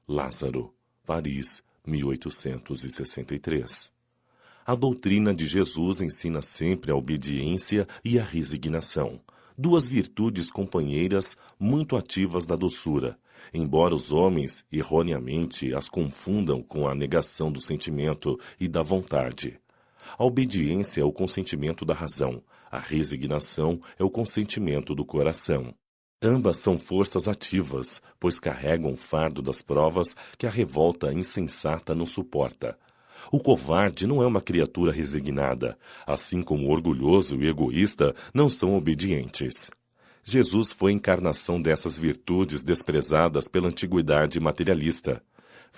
Lázaro, Paris, 1863. A doutrina de Jesus ensina sempre a obediência e a resignação, duas virtudes companheiras muito ativas da doçura, embora os homens erroneamente as confundam com a negação do sentimento e da vontade. A obediência é o consentimento da razão, a resignação é o consentimento do coração. Ambas são forças ativas, pois carregam o fardo das provas que a revolta insensata não suporta. O covarde não é uma criatura resignada, assim como o orgulhoso e egoísta não são obedientes. Jesus foi a encarnação dessas virtudes desprezadas pela antiguidade materialista.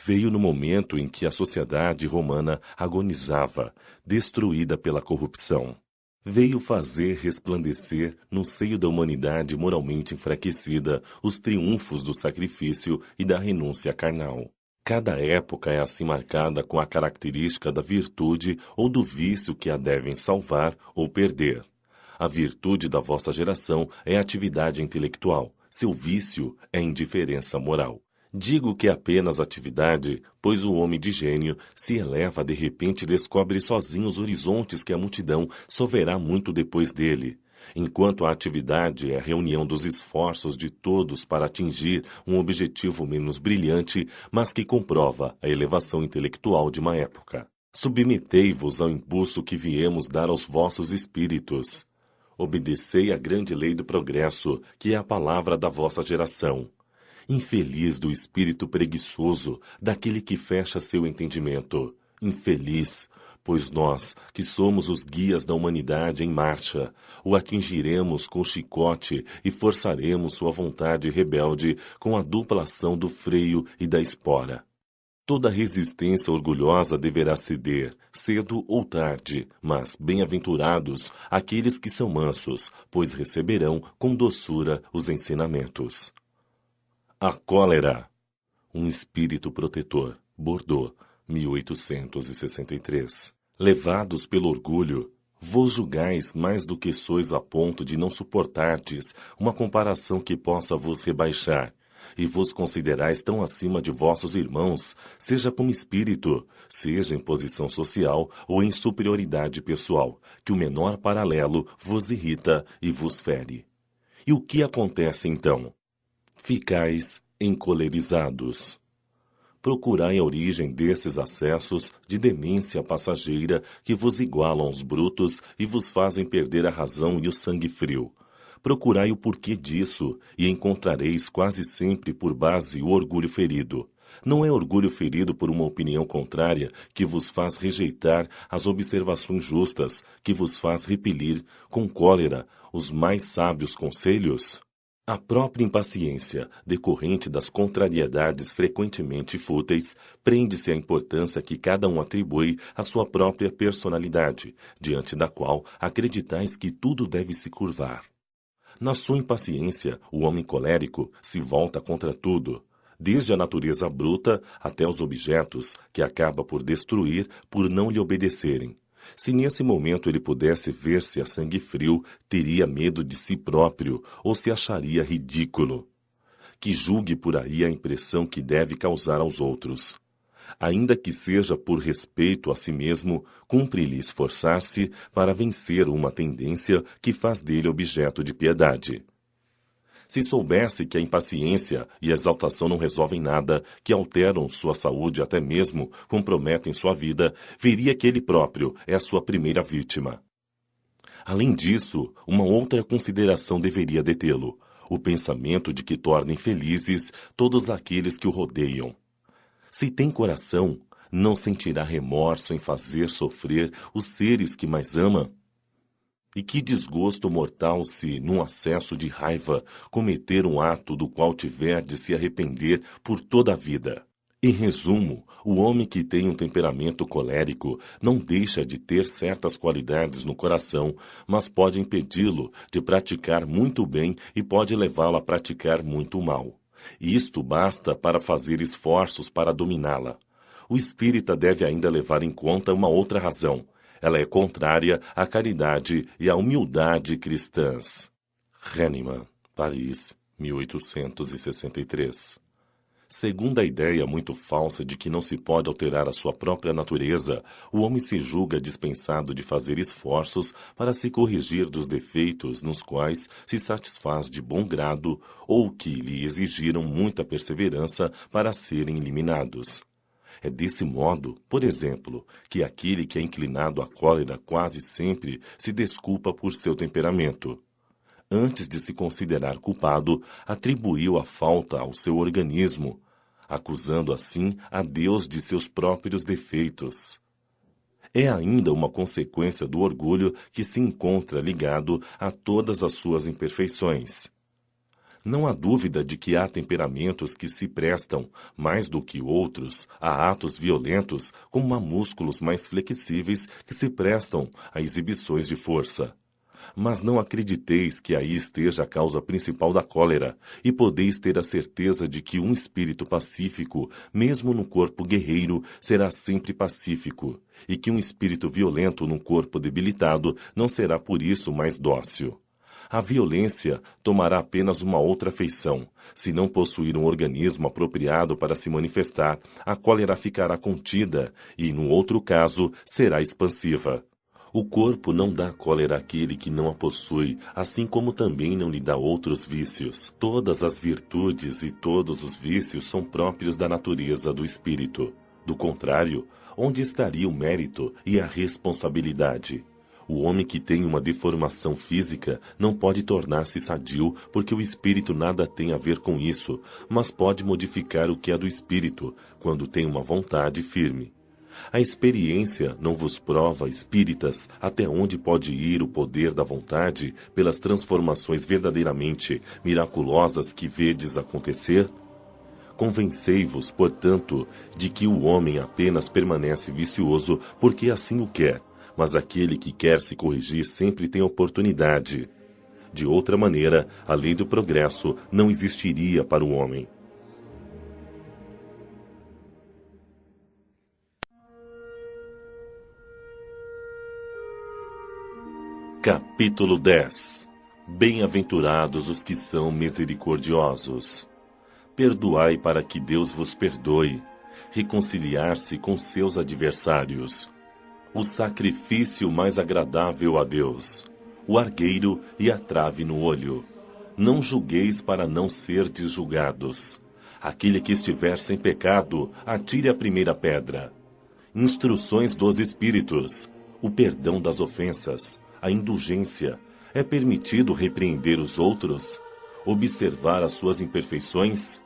Veio no momento em que a sociedade romana agonizava, destruída pela corrupção. Veio fazer resplandecer no seio da humanidade moralmente enfraquecida os triunfos do sacrifício e da renúncia carnal. Cada época é assim marcada com a característica da virtude ou do vício que a devem salvar ou perder. A virtude da vossa geração é a atividade intelectual, seu vício é a indiferença moral. Digo que é apenas atividade, pois o homem de gênio se eleva de repente e descobre sozinho os horizontes que a multidão só verá muito depois dele. Enquanto a atividade é a reunião dos esforços de todos para atingir um objetivo menos brilhante, mas que comprova a elevação intelectual de uma época. Submetei-vos ao impulso que viemos dar aos vossos espíritos. Obedecei à grande lei do progresso, que é a palavra da vossa geração. Infeliz do espírito preguiçoso, daquele que fecha seu entendimento. Infeliz, pois nós, que somos os guias da humanidade em marcha, o atingiremos com o chicote e forçaremos sua vontade rebelde com a dupla ação do freio e da espora. Toda resistência orgulhosa deverá ceder, cedo ou tarde, mas bem-aventurados aqueles que são mansos, pois receberão com doçura os ensinamentos. A cólera, um espírito protetor, Bordeaux, 1863. Levados pelo orgulho, vos julgais mais do que sois a ponto de não suportardes uma comparação que possa vos rebaixar, e vos considerais tão acima de vossos irmãos, seja como espírito, seja em posição social ou em superioridade pessoal, que o menor paralelo vos irrita e vos fere. E o que acontece então? Ficais encolerizados. Procurai a origem desses acessos de demência passageira que vos igualam aos brutos e vos fazem perder a razão e o sangue frio. Procurai o porquê disso e encontrareis quase sempre por base o orgulho ferido. Não é orgulho ferido por uma opinião contrária que vos faz rejeitar as observações justas, que vos faz repelir com cólera os mais sábios conselhos? A própria impaciência, decorrente das contrariedades frequentemente fúteis, prende-se à importância que cada um atribui à sua própria personalidade, diante da qual acreditais que tudo deve se curvar. Na sua impaciência, o homem colérico se volta contra tudo, desde a natureza bruta até os objetos, que acaba por destruir por não lhe obedecerem. Se nesse momento ele pudesse ver-se a sangue frio, teria medo de si próprio ou se acharia ridículo. Que julgue por aí a impressão que deve causar aos outros. Ainda que seja por respeito a si mesmo, cumpre-lhe esforçar-se para vencer uma tendência que faz dele objeto de piedade. Se soubesse que a impaciência e a exaltação não resolvem nada, que alteram sua saúde, até mesmo comprometem sua vida, veria que ele próprio é a sua primeira vítima. Além disso, uma outra consideração deveria detê-lo: o pensamento de que tornem felizes todos aqueles que o rodeiam. Se tem coração, não sentirá remorso em fazer sofrer os seres que mais ama? E que desgosto mortal se, num acesso de raiva, cometer um ato do qual tiver de se arrepender por toda a vida. Em resumo, o homem que tem um temperamento colérico não deixa de ter certas qualidades no coração, mas pode impedi-lo de praticar muito bem e pode levá-lo a praticar muito mal. Isto basta para fazer esforços para dominá-la. O espírita deve ainda levar em conta uma outra razão. Ela é contrária à caridade e à humildade cristãs. Hahnemann, Paris, 1863. Segundo a ideia muito falsa de que não se pode alterar a sua própria natureza, o homem se julga dispensado de fazer esforços para se corrigir dos defeitos nos quais se satisfaz de bom grado ou que lhe exigiram muita perseverança para serem eliminados. É desse modo, por exemplo, que aquele que é inclinado à cólera quase sempre se desculpa por seu temperamento. Antes de se considerar culpado, atribuiu a falta ao seu organismo, acusando assim a Deus de seus próprios defeitos. É ainda uma consequência do orgulho que se encontra ligado a todas as suas imperfeições. Não há dúvida de que há temperamentos que se prestam, mais do que outros, a atos violentos, como há músculos mais flexíveis que se prestam a exibições de força. Mas não acrediteis que aí esteja a causa principal da cólera, e podeis ter a certeza de que um espírito pacífico, mesmo no corpo guerreiro, será sempre pacífico, e que um espírito violento num corpo debilitado não será por isso mais dócil. A violência tomará apenas uma outra feição. Se não possuir um organismo apropriado para se manifestar, a cólera ficará contida e, no outro caso, será expansiva. O corpo não dá cólera àquele que não a possui, assim como também não lhe dá outros vícios. Todas as virtudes e todos os vícios são próprios da natureza do espírito. Do contrário, onde estaria o mérito e a responsabilidade? O homem que tem uma deformação física não pode tornar-se sadio, porque o espírito nada tem a ver com isso, mas pode modificar o que é do espírito, quando tem uma vontade firme. A experiência não vos prova, espíritas, até onde pode ir o poder da vontade pelas transformações verdadeiramente miraculosas que vedes acontecer? Convencei-vos, portanto, de que o homem apenas permanece vicioso porque assim o quer, mas aquele que quer se corrigir sempre tem oportunidade. De outra maneira, a lei do progresso não existiria para o homem. Capítulo 10. Bem-aventurados os que são misericordiosos. Perdoai para que Deus vos perdoe. Reconciliar-se com seus adversários. O sacrifício mais agradável a Deus. O argueiro e a trave no olho. Não julgueis para não serdes julgados. Aquele que estiver sem pecado, atire a primeira pedra. Instruções dos Espíritos. O perdão das ofensas. A indulgência. É permitido repreender os outros? Observar as suas imperfeições?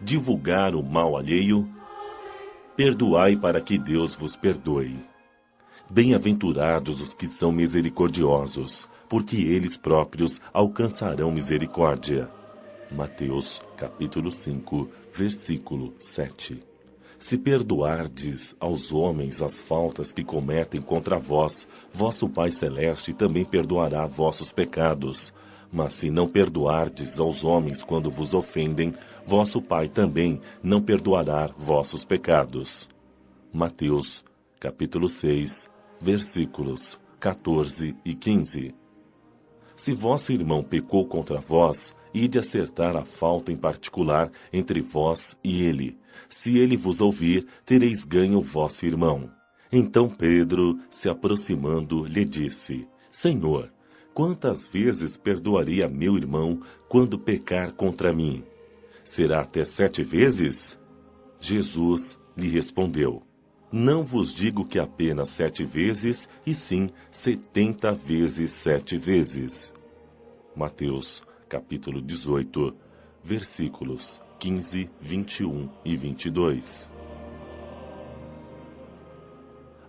Divulgar o mal alheio? Perdoai para que Deus vos perdoe. Bem-aventurados os que são misericordiosos, porque eles próprios alcançarão misericórdia. Mateus, capítulo 5, versículo 7. Se perdoardes aos homens as faltas que cometem contra vós, vosso Pai Celeste também perdoará vossos pecados. Mas se não perdoardes aos homens quando vos ofendem, vosso Pai também não perdoará vossos pecados. Mateus, capítulo 6, versículos 14 e 15. Se vosso irmão pecou contra vós, ide acertar a falta em particular entre vós e ele. Se ele vos ouvir, tereis ganho vosso irmão. Então Pedro, se aproximando, lhe disse: Senhor, quantas vezes perdoarei a meu irmão quando pecar contra mim? Será até 7 vezes? Jesus lhe respondeu: Não vos digo que apenas 7 vezes, e sim 70 vezes 7 vezes. Mateus, capítulo 18, versículos 15, 21 e 22.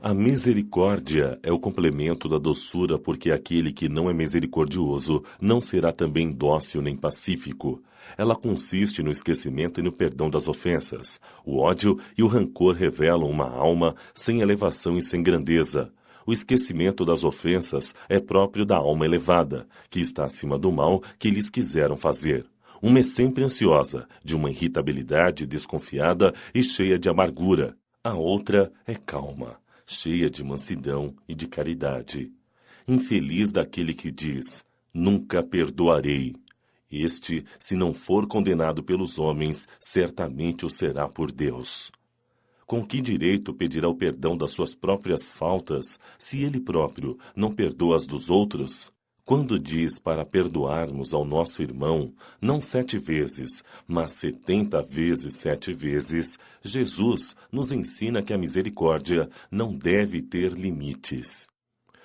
A misericórdia é o complemento da doçura, porque aquele que não é misericordioso não será também dócil nem pacífico. Ela consiste no esquecimento e no perdão das ofensas. O ódio e o rancor revelam uma alma sem elevação e sem grandeza. O esquecimento das ofensas é próprio da alma elevada, que está acima do mal que lhes quiseram fazer. Uma é sempre ansiosa, de uma irritabilidade desconfiada e cheia de amargura. A outra é calma, cheia de mansidão e de caridade. Infeliz daquele que diz: nunca perdoarei, Este, se não for condenado pelos homens, certamente o será por Deus. Com que direito pedirá o perdão das suas próprias faltas, se ele próprio não perdoa as dos outros? Quando diz para perdoarmos ao nosso irmão, não 7 vezes, mas 70 vezes 7 vezes, Jesus nos ensina que a misericórdia não deve ter limites.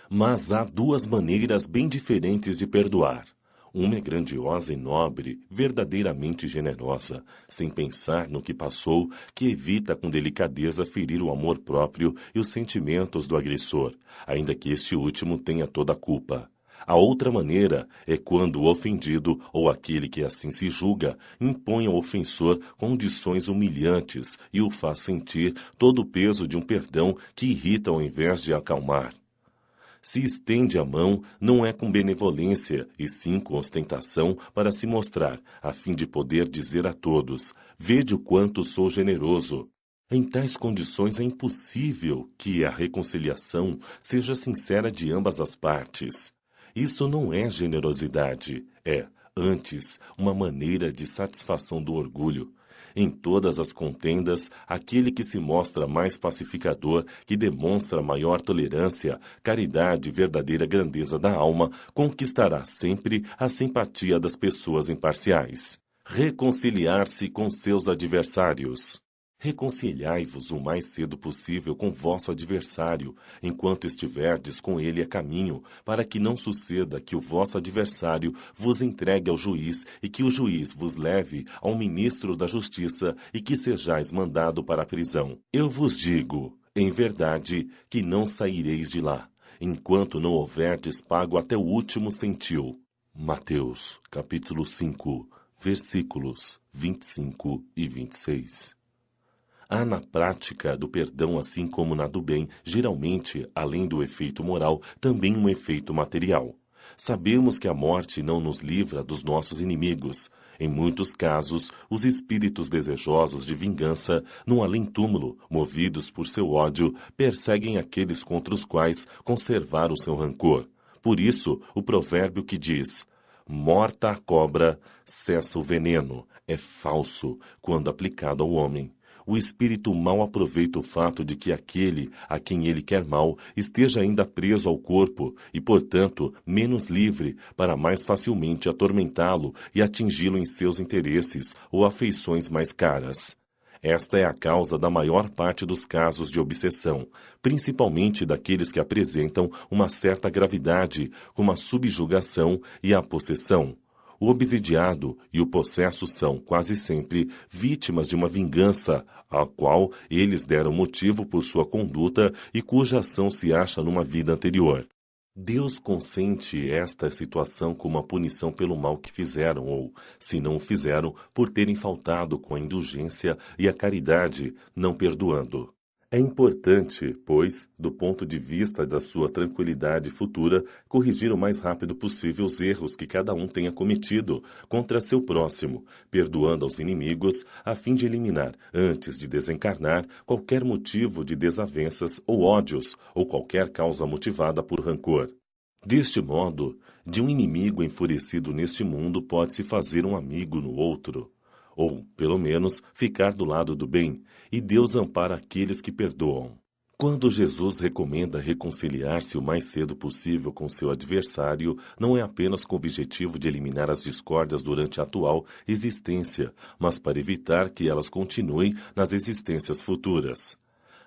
Mas há 2 maneiras bem diferentes de perdoar. Uma é grandiosa e nobre, verdadeiramente generosa, sem pensar no que passou, que evita com delicadeza ferir o amor próprio e os sentimentos do agressor, ainda que este último tenha toda a culpa. A outra maneira é quando o ofendido, ou aquele que assim se julga, impõe ao ofensor condições humilhantes e o faz sentir todo o peso de um perdão que irrita ao invés de acalmar. Se estende a mão, não é com benevolência, e sim com ostentação para se mostrar, a fim de poder dizer a todos: vede o quanto sou generoso. Em tais condições é impossível que a reconciliação seja sincera de ambas as partes. Isso não é generosidade, é, antes, uma maneira de satisfação do orgulho. Em todas as contendas, aquele que se mostra mais pacificador, que demonstra maior tolerância, caridade e verdadeira grandeza da alma, conquistará sempre a simpatia das pessoas imparciais. Reconciliar-se com seus adversários. Reconciliai-vos o mais cedo possível com vosso adversário, enquanto estiverdes com ele a caminho, para que não suceda que o vosso adversário vos entregue ao juiz e que o juiz vos leve ao ministro da justiça e que sejais mandado para a prisão. Eu vos digo, em verdade, que não saireis de lá, enquanto não houverdes pago até o último centil. Mateus, capítulo 5, versículos 25 e 26. Há na prática do perdão, assim como na do bem, geralmente, além do efeito moral, também um efeito material. Sabemos que a morte não nos livra dos nossos inimigos. Em muitos casos, os espíritos desejosos de vingança, no além-túmulo, movidos por seu ódio, perseguem aqueles contra os quais conservaram o seu rancor. Por isso, o provérbio que diz: morta a cobra, cessa o veneno, é falso quando aplicado ao homem. O espírito mal aproveita o fato de que aquele a quem ele quer mal esteja ainda preso ao corpo e, portanto, menos livre para mais facilmente atormentá-lo e atingi-lo em seus interesses ou afeições mais caras. Esta é a causa da maior parte dos casos de obsessão, principalmente daqueles que apresentam uma certa gravidade, como a subjugação e a possessão. O obsidiado e o possesso são, quase sempre, vítimas de uma vingança, a qual eles deram motivo por sua conduta e cuja ação se acha numa vida anterior. Deus consente esta situação como uma punição pelo mal que fizeram, ou, se não o fizeram, por terem faltado com a indulgência e a caridade, não perdoando. É importante, pois, do ponto de vista da sua tranquilidade futura, corrigir o mais rápido possível os erros que cada um tenha cometido contra seu próximo, perdoando aos inimigos, a fim de eliminar, antes de desencarnar, qualquer motivo de desavenças ou ódios, ou qualquer causa motivada por rancor. Deste modo, de um inimigo enfurecido neste mundo pode-se fazer um amigo no outro. Ou, pelo menos, ficar do lado do bem, e Deus ampara aqueles que perdoam. Quando Jesus recomenda reconciliar-se o mais cedo possível com seu adversário, não é apenas com o objetivo de eliminar as discórdias durante a atual existência, mas para evitar que elas continuem nas existências futuras.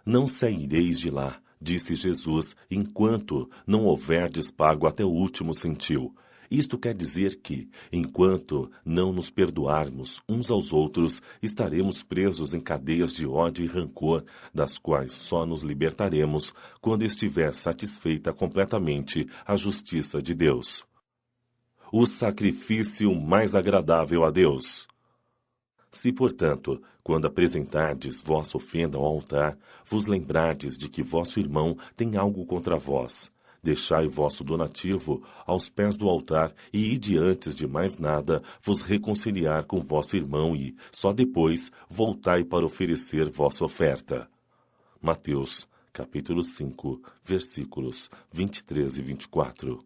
Não saireis de lá, disse Jesus, enquanto não houverdes pago até o último centil. Isto quer dizer que, enquanto não nos perdoarmos uns aos outros, estaremos presos em cadeias de ódio e rancor, das quais só nos libertaremos quando estiver satisfeita completamente a justiça de Deus. O sacrifício mais agradável a Deus. Se, portanto, quando apresentardes vossa ofenda ao altar, vos lembrardes de que vosso irmão tem algo contra vós, deixai vosso donativo aos pés do altar e ide antes de mais nada vos reconciliar com vosso irmão e, só depois, voltai para oferecer vossa oferta. Mateus, capítulo 5, versículos 23 e 24.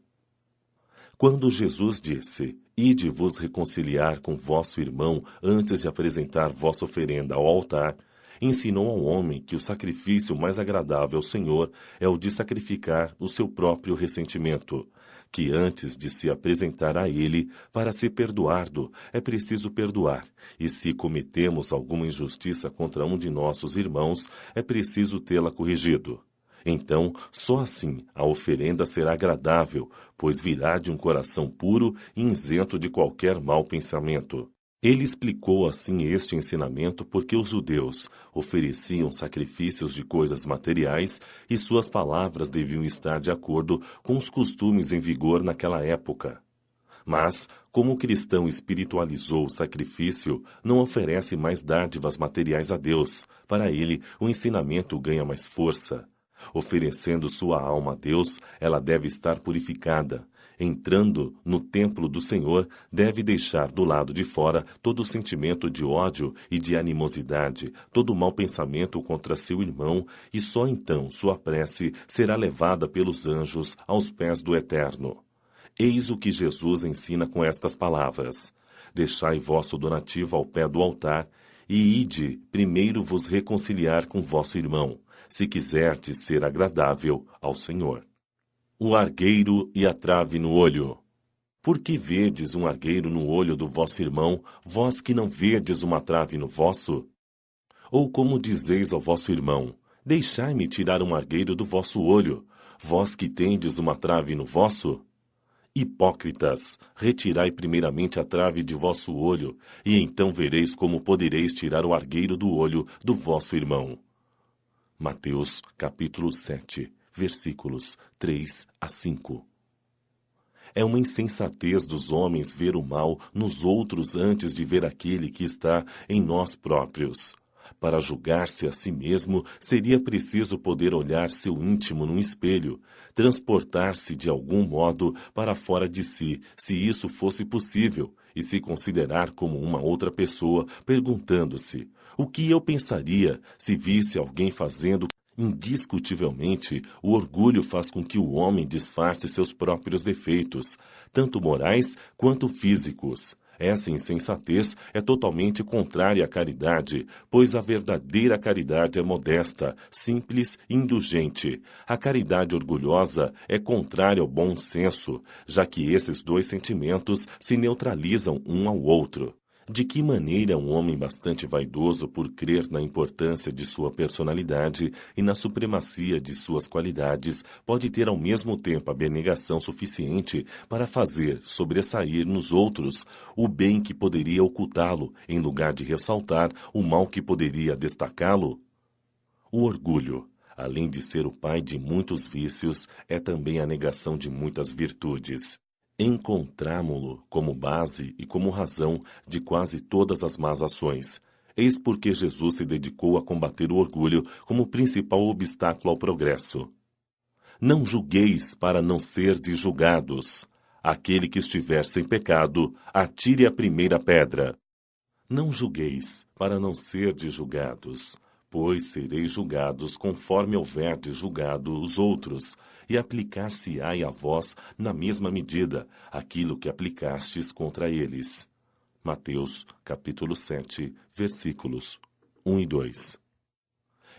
Quando Jesus disse, ide vos reconciliar com vosso irmão antes de apresentar vossa oferenda ao altar, ensinou ao homem que o sacrifício mais agradável ao Senhor é o de sacrificar o seu próprio ressentimento, que antes de se apresentar a ele para ser perdoado, é preciso perdoar, e se cometemos alguma injustiça contra um de nossos irmãos, é preciso tê-la corrigido. Então, só assim a oferenda será agradável, pois virá de um coração puro e isento de qualquer mau pensamento. Ele explicou assim este ensinamento porque os judeus ofereciam sacrifícios de coisas materiais e suas palavras deviam estar de acordo com os costumes em vigor naquela época. Mas, como o cristão espiritualizou o sacrifício, não oferece mais dádivas materiais a Deus. Para ele, o ensinamento ganha mais força. Oferecendo sua alma a Deus, ela deve estar purificada. Entrando no templo do Senhor, deve deixar do lado de fora todo o sentimento de ódio e de animosidade, todo o mau pensamento contra seu irmão, e só então sua prece será levada pelos anjos aos pés do Eterno. Eis o que Jesus ensina com estas palavras: deixai vosso donativo ao pé do altar, e ide primeiro vos reconciliar com vosso irmão, se quiserdes ser agradável ao Senhor. O argueiro e a trave no olho. Por que vedes um argueiro no olho do vosso irmão, vós que não vedes uma trave no vosso? Ou como dizeis ao vosso irmão, deixai-me tirar um argueiro do vosso olho, vós que tendes uma trave no vosso? Hipócritas, retirai primeiramente a trave de vosso olho, e então vereis como podereis tirar o argueiro do olho do vosso irmão. Mateus, capítulo 7, versículos 3 a 5. É uma insensatez dos homens ver o mal nos outros antes de ver aquele que está em nós próprios. Para julgar-se a si mesmo, seria preciso poder olhar seu íntimo num espelho, transportar-se de algum modo para fora de si, se isso fosse possível, e se considerar como uma outra pessoa, perguntando-se: o que eu pensaria se visse alguém fazendo? Indiscutivelmente, o orgulho faz com que o homem disfarce seus próprios defeitos, tanto morais quanto físicos. Essa insensatez é totalmente contrária à caridade, pois a verdadeira caridade é modesta, simples e indulgente. A caridade orgulhosa é contrária ao bom senso, já que esses dois sentimentos se neutralizam um ao outro. De que maneira um homem bastante vaidoso por crer na importância de sua personalidade e na supremacia de suas qualidades pode ter ao mesmo tempo a abnegação suficiente para fazer sobressair nos outros o bem que poderia ocultá-lo, em lugar de ressaltar o mal que poderia destacá-lo? O orgulho, além de ser o pai de muitos vícios, é também a negação de muitas virtudes. Encontramo-lo como base e como razão de quase todas as más ações. Eis porque Jesus se dedicou a combater o orgulho como principal obstáculo ao progresso. Não julgueis para não serdes julgados. Aquele que estiver sem pecado, atire a primeira pedra. Não julgueis para não serdes julgados, pois sereis julgados conforme houverdes julgado os outros, e aplicar-se-á a vós, na mesma medida, aquilo que aplicastes contra eles. Mateus, capítulo 7, versículos 1 e 2.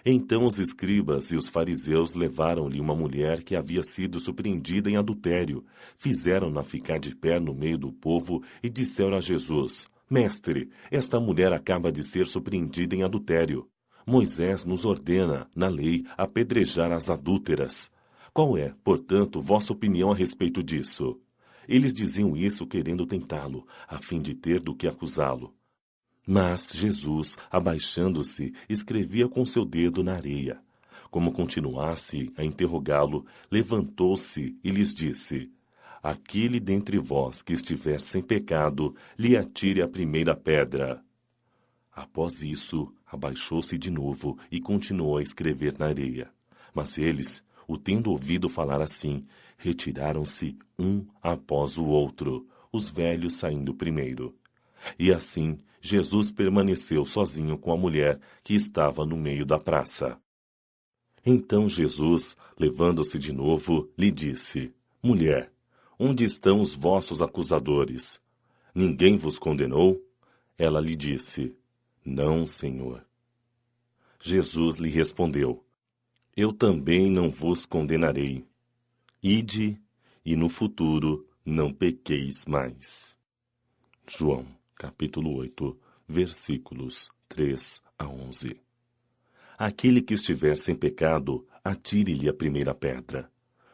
Então os escribas e os fariseus levaram-lhe uma mulher que havia sido surpreendida em adultério, fizeram-na ficar de pé no meio do povo e disseram a Jesus: Mestre, esta mulher acaba de ser surpreendida em adultério. Moisés nos ordena, na lei, apedrejar as adúlteras. Qual é, portanto, vossa opinião a respeito disso? Eles diziam isso querendo tentá-lo, a fim de ter do que acusá-lo. Mas Jesus, abaixando-se, escrevia com seu dedo na areia. Como continuasse a interrogá-lo, levantou-se e lhes disse: Aquele dentre vós que estiver sem pecado, lhe atire a primeira pedra. Após isso, abaixou-se de novo e continuou a escrever na areia. Mas eles, o tendo ouvido falar assim, retiraram-se um após o outro, os velhos saindo primeiro. E assim, Jesus permaneceu sozinho com a mulher que estava no meio da praça. Então Jesus, levando-se de novo, lhe disse: Mulher, Onde estão os vossos acusadores? Ninguém vos condenou? Ela lhe disse: Não, Senhor. Jesus lhe respondeu: Eu também não vos condenarei. Ide, e no futuro não pequeis mais. João, capítulo 8, versículos 3 a 11. Aquele que estiver sem pecado, atire-lhe a primeira pedra.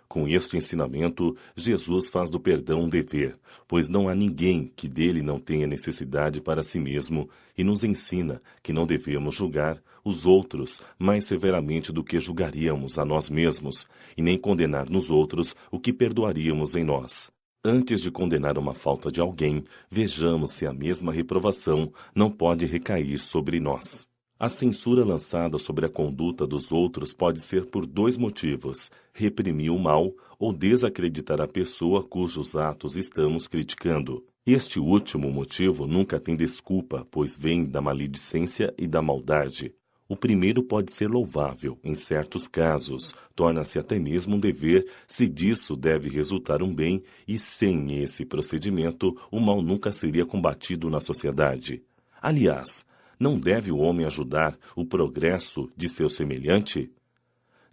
Com este ensinamento, Jesus faz do perdão um dever, pois não há ninguém que dele não tenha necessidade para si mesmo, e nos ensina que não devemos julgar os outros mais severamente do que julgaríamos a nós mesmos, e nem condenar nos outros o que perdoaríamos em nós. Antes de condenar uma falta de alguém, vejamos se a mesma reprovação não pode recair sobre nós. A censura lançada sobre a conduta dos outros pode ser por dois motivos: reprimir o mal ou desacreditar a pessoa cujos atos estamos criticando. Este último motivo nunca tem desculpa, pois vem da maledicência e da maldade. O primeiro pode ser louvável, em certos casos, torna-se até mesmo um dever se disso deve resultar um bem, e sem esse procedimento o mal nunca seria combatido na sociedade. Aliás, não deve o homem ajudar o progresso de seu semelhante?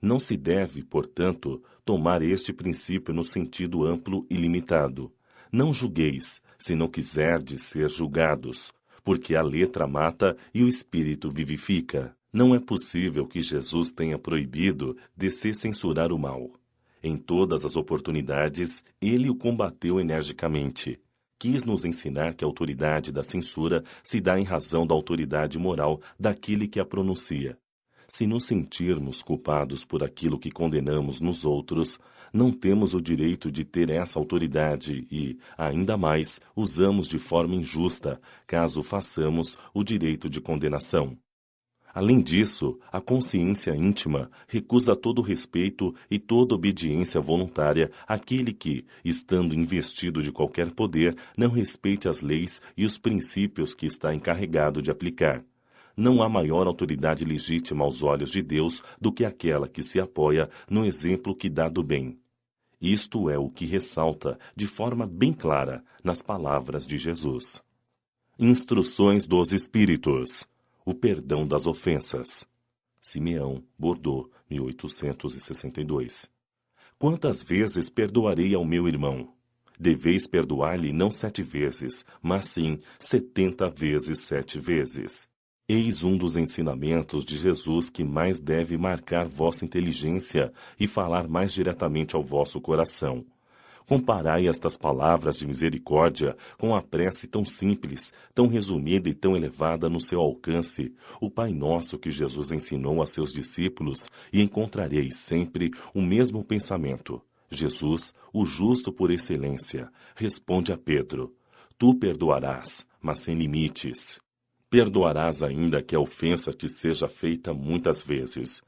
Não se deve, portanto, tomar este princípio no sentido amplo e limitado. Não julgueis, se não quiserdes ser julgados, porque a letra mata e o espírito vivifica. Não é possível que Jesus tenha proibido de se censurar o mal. Em todas as oportunidades, ele o combateu energicamente. Quis nos ensinar que a autoridade da censura se dá em razão da autoridade moral daquele que a pronuncia. Se nos sentirmos culpados por aquilo que condenamos nos outros, não temos o direito de ter essa autoridade e, ainda mais, usamos de forma injusta, caso façamos o direito de condenação. Além disso, a consciência íntima recusa todo respeito e toda obediência voluntária àquele que, estando investido de qualquer poder, não respeite as leis e os princípios que está encarregado de aplicar. Não há maior autoridade legítima aos olhos de Deus do que aquela que se apoia no exemplo que dá do bem. Isto é o que ressalta, de forma bem clara, nas palavras de Jesus. Instruções dos Espíritos. O perdão das ofensas. Simeão, Bordeaux, 1862. Quantas vezes perdoarei ao meu irmão? Deveis perdoar-lhe não 7 vezes, mas sim 70 vezes 7 vezes. Eis um dos ensinamentos de Jesus que mais deve marcar vossa inteligência e falar mais diretamente ao vosso coração. Comparai estas palavras de misericórdia com a prece tão simples, tão resumida e tão elevada no seu alcance, o Pai Nosso que Jesus ensinou a seus discípulos, e encontrareis sempre o mesmo pensamento. Jesus, o justo por excelência, responde a Pedro: Tu perdoarás, mas sem limites. Perdoarás ainda que a ofensa te seja feita muitas vezes.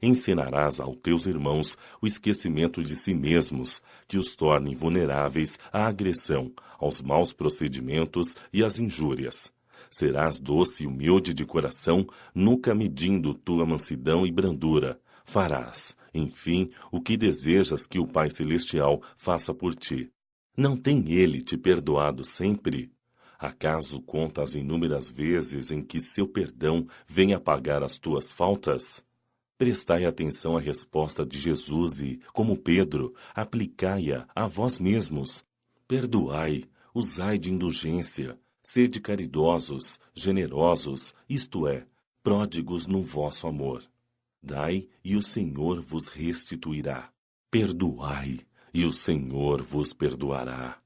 Ensinarás aos teus irmãos o esquecimento de si mesmos, que os tornem vulneráveis à agressão, aos maus procedimentos e às injúrias. Serás doce e humilde de coração, nunca medindo tua mansidão e brandura. Farás, enfim, o que desejas que o Pai Celestial faça por ti. Não tem Ele te perdoado sempre? Acaso conta as inúmeras vezes em que seu perdão vem apagar as tuas faltas? Prestai atenção à resposta de Jesus e, como Pedro, aplicai-a a vós mesmos. Perdoai, usai de indulgência, sede caridosos, generosos, isto é, pródigos no vosso amor. Dai, e o Senhor vos restituirá. Perdoai, e o Senhor vos perdoará.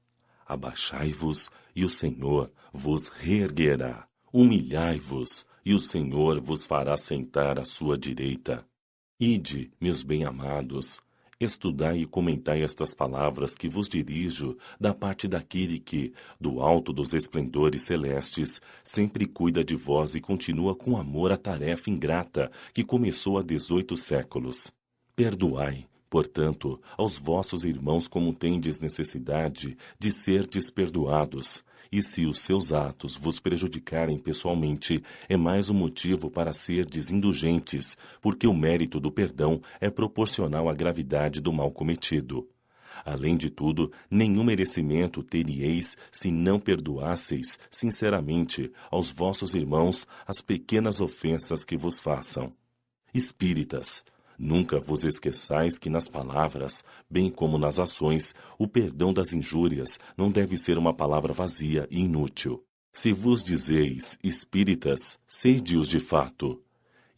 Abaixai-vos, e o Senhor vos reerguerá. Humilhai-vos, e o Senhor vos fará sentar à sua direita. Ide, meus bem-amados, estudai e comentai estas palavras que vos dirijo da parte daquele que, do alto dos esplendores celestes, sempre cuida de vós e continua com amor a tarefa ingrata que começou há 18 séculos. Perdoai, portanto, aos vossos irmãos como tendes necessidade de serdes perdoados. E se os seus atos vos prejudicarem pessoalmente, é mais um motivo para serdes indulgentes, porque o mérito do perdão é proporcional à gravidade do mal cometido. Além de tudo, nenhum merecimento teríeis se não perdoasseis sinceramente aos vossos irmãos as pequenas ofensas que vos façam. Espíritas, nunca vos esqueçais que nas palavras, bem como nas ações, o perdão das injúrias não deve ser uma palavra vazia e inútil. Se vos dizeis espíritas, sede-os de fato.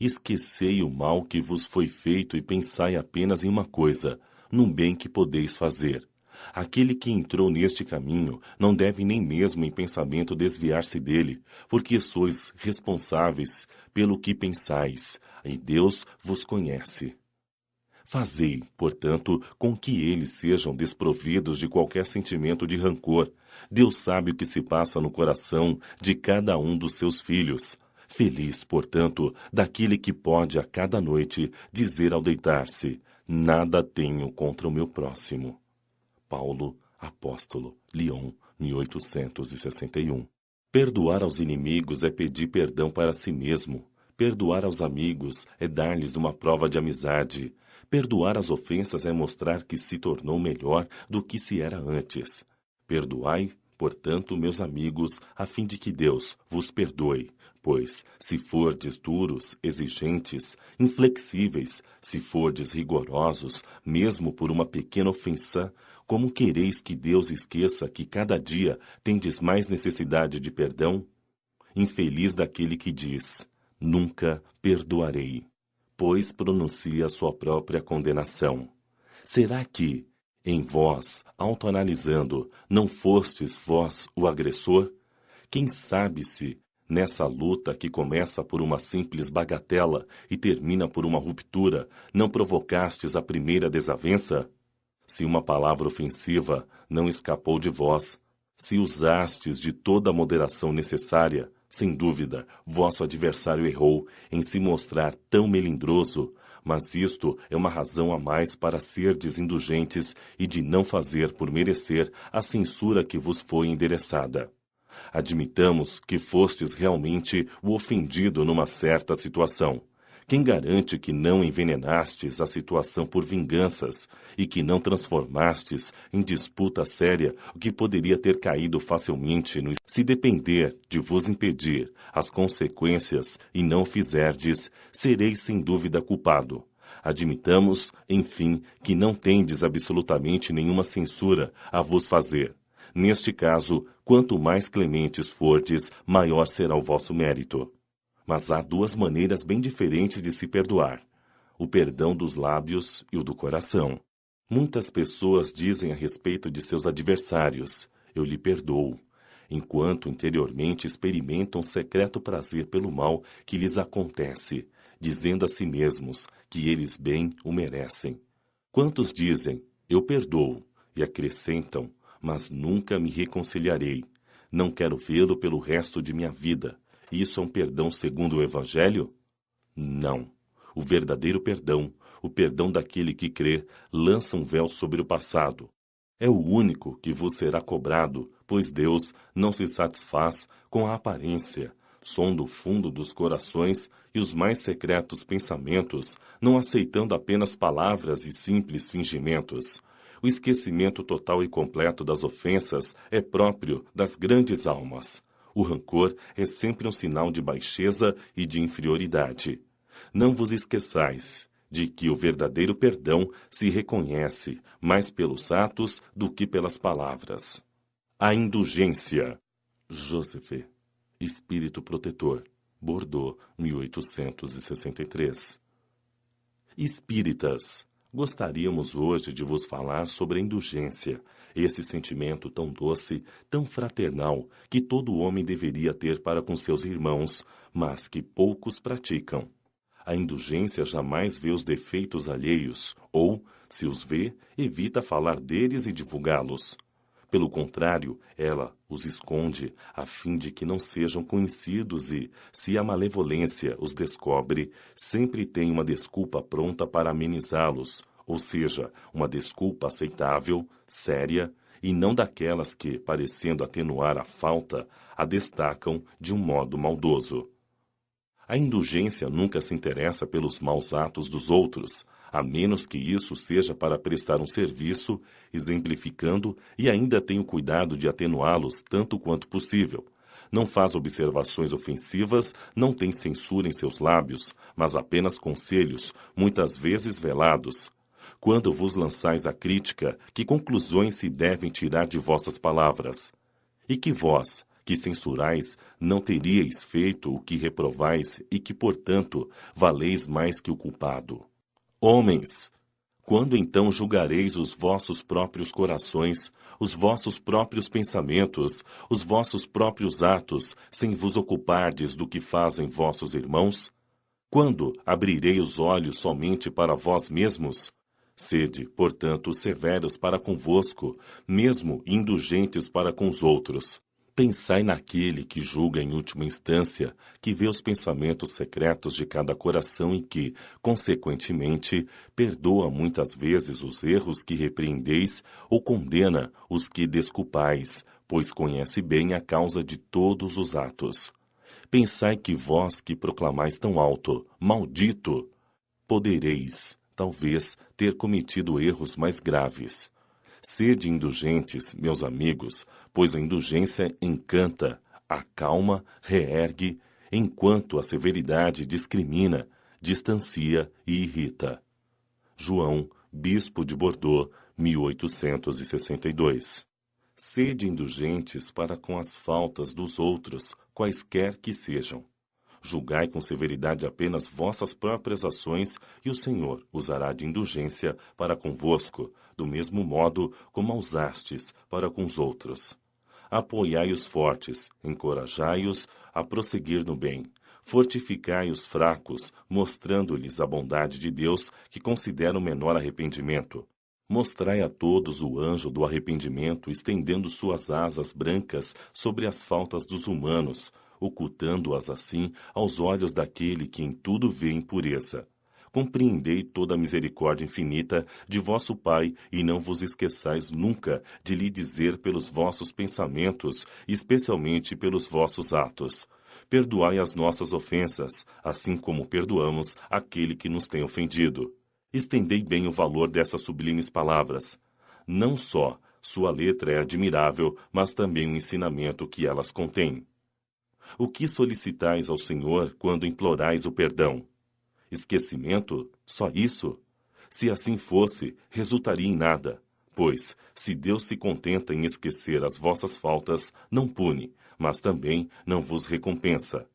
Esquecei o mal que vos foi feito e pensai apenas em uma coisa, no bem que podeis fazer. Aquele que entrou neste caminho não deve nem mesmo em pensamento desviar-se dele, porque sois responsáveis pelo que pensais, e Deus vos conhece. Fazei, portanto, com que eles sejam desprovidos de qualquer sentimento de rancor. Deus sabe o que se passa no coração de cada um dos seus filhos. Feliz, portanto, daquele que pode a cada noite dizer ao deitar-se: nada tenho contra o meu próximo. Paulo, Apóstolo, Lyon, 1861. Perdoar aos inimigos é pedir perdão para si mesmo. Perdoar aos amigos é dar-lhes uma prova de amizade. Perdoar as ofensas é mostrar que se tornou melhor do que se era antes. Perdoai, portanto, meus amigos, a fim de que Deus vos perdoe. Pois, se fordes duros, exigentes, inflexíveis, se fordes rigorosos, mesmo por uma pequena ofensa, como quereis que Deus esqueça que cada dia tendes mais necessidade de perdão? Infeliz daquele que diz: nunca perdoarei, pois pronuncia a sua própria condenação. Será que, em vós, autoanalisando, não fostes vós o agressor? Quem sabe se, nessa luta que começa por uma simples bagatela e termina por uma ruptura, não provocastes a primeira desavença? Se uma palavra ofensiva não escapou de vós, se usastes de toda a moderação necessária, sem dúvida, vosso adversário errou em se mostrar tão melindroso, mas isto é uma razão a mais para serdes indulgentes e de não fazer por merecer a censura que vos foi endereçada. Admitamos que fostes realmente o ofendido numa certa situação. Quem garante que não envenenastes a situação por vinganças e que não transformastes em disputa séria o que poderia ter caído facilmente no... Se depender de vos impedir as consequências e não fizerdes, sereis sem dúvida culpado. Admitamos, enfim, que não tendes absolutamente nenhuma censura a vos fazer. Neste caso, quanto mais clementes fordes, maior será o vosso mérito. Mas há duas maneiras bem diferentes de se perdoar: o perdão dos lábios e o do coração. Muitas pessoas dizem a respeito de seus adversários: eu lhe perdoo, enquanto interiormente experimentam secreto prazer pelo mal que lhes acontece, dizendo a si mesmos que eles bem o merecem. Quantos dizem: eu perdoo, e acrescentam: mas nunca me reconciliarei. Não quero vê-lo pelo resto de minha vida. Isso é um perdão segundo o Evangelho? Não. O verdadeiro perdão, o perdão daquele que crê, lança um véu sobre o passado. É o único que vos será cobrado, pois Deus não se satisfaz com a aparência. Sonda o fundo dos corações e os mais secretos pensamentos, não aceitando apenas palavras e simples fingimentos. O esquecimento total e completo das ofensas é próprio das grandes almas. O rancor é sempre um sinal de baixeza e de inferioridade. Não vos esqueçais de que o verdadeiro perdão se reconhece mais pelos atos do que pelas palavras. A indulgência. Joseph, Espírito Protetor, Bordeaux, 1863. Espíritas, gostaríamos hoje de vos falar sobre a indulgência, esse sentimento tão doce, tão fraternal, que todo homem deveria ter para com seus irmãos, mas que poucos praticam. A indulgência jamais vê os defeitos alheios, ou, se os vê, evita falar deles e divulgá-los. Pelo contrário, ela os esconde, a fim de que não sejam conhecidos e, se a malevolência os descobre, sempre tem uma desculpa pronta para amenizá-los, ou seja, uma desculpa aceitável, séria, e não daquelas que, parecendo atenuar a falta, a destacam de um modo maldoso. A indulgência nunca se interessa pelos maus atos dos outros, a menos que isso seja para prestar um serviço, exemplificando e ainda tem o cuidado de atenuá-los tanto quanto possível. Não faz observações ofensivas, não tem censura em seus lábios, mas apenas conselhos, muitas vezes velados. Quando vos lançais a crítica, que conclusões se devem tirar de vossas palavras? E que vós, que censurais, não teríeis feito o que reprovais e que, portanto, valeis mais que o culpado? Homens, quando então julgareis os vossos próprios corações, os vossos próprios pensamentos, os vossos próprios atos, sem vos ocupardes do que fazem vossos irmãos? Quando abrirei os olhos somente para vós mesmos? Sede, portanto, severos para convosco, mesmo indulgentes para com os outros. Pensai naquele que julga em última instância, que vê os pensamentos secretos de cada coração e que, consequentemente, perdoa muitas vezes os erros que repreendeis ou condena os que desculpais, pois conhece bem a causa de todos os atos. Pensai que vós que proclamais tão alto, maldito, podereis, talvez, ter cometido erros mais graves. Sede indulgentes, meus amigos, pois a indulgência encanta, acalma, reergue, enquanto a severidade discrimina, distancia e irrita. João, bispo de Bordeaux, 1862. Sede indulgentes para com as faltas dos outros, quaisquer que sejam. Julgai com severidade apenas vossas próprias ações, e o Senhor usará de indulgência para convosco, do mesmo modo como a usastes para com os outros. Apoiai os fortes, encorajai-os a prosseguir no bem. Fortificai os fracos, mostrando-lhes a bondade de Deus, que considera o menor arrependimento. Mostrai a todos o anjo do arrependimento, estendendo suas asas brancas sobre as faltas dos humanos, ocultando-as assim aos olhos daquele que em tudo vê impureza. Compreendei toda a misericórdia infinita de vosso Pai, e não vos esqueçais nunca de lhe dizer pelos vossos pensamentos, especialmente pelos vossos atos. Perdoai as nossas ofensas, assim como perdoamos aquele que nos tem ofendido. Estendei bem o valor dessas sublimes palavras. Não só sua letra é admirável, mas também o ensinamento que elas contêm. O que solicitais ao Senhor quando implorais o perdão? Esquecimento? Só isso? Se assim fosse, resultaria em nada. Pois, se Deus se contenta em esquecer as vossas faltas, não pune, mas também não vos recompensa.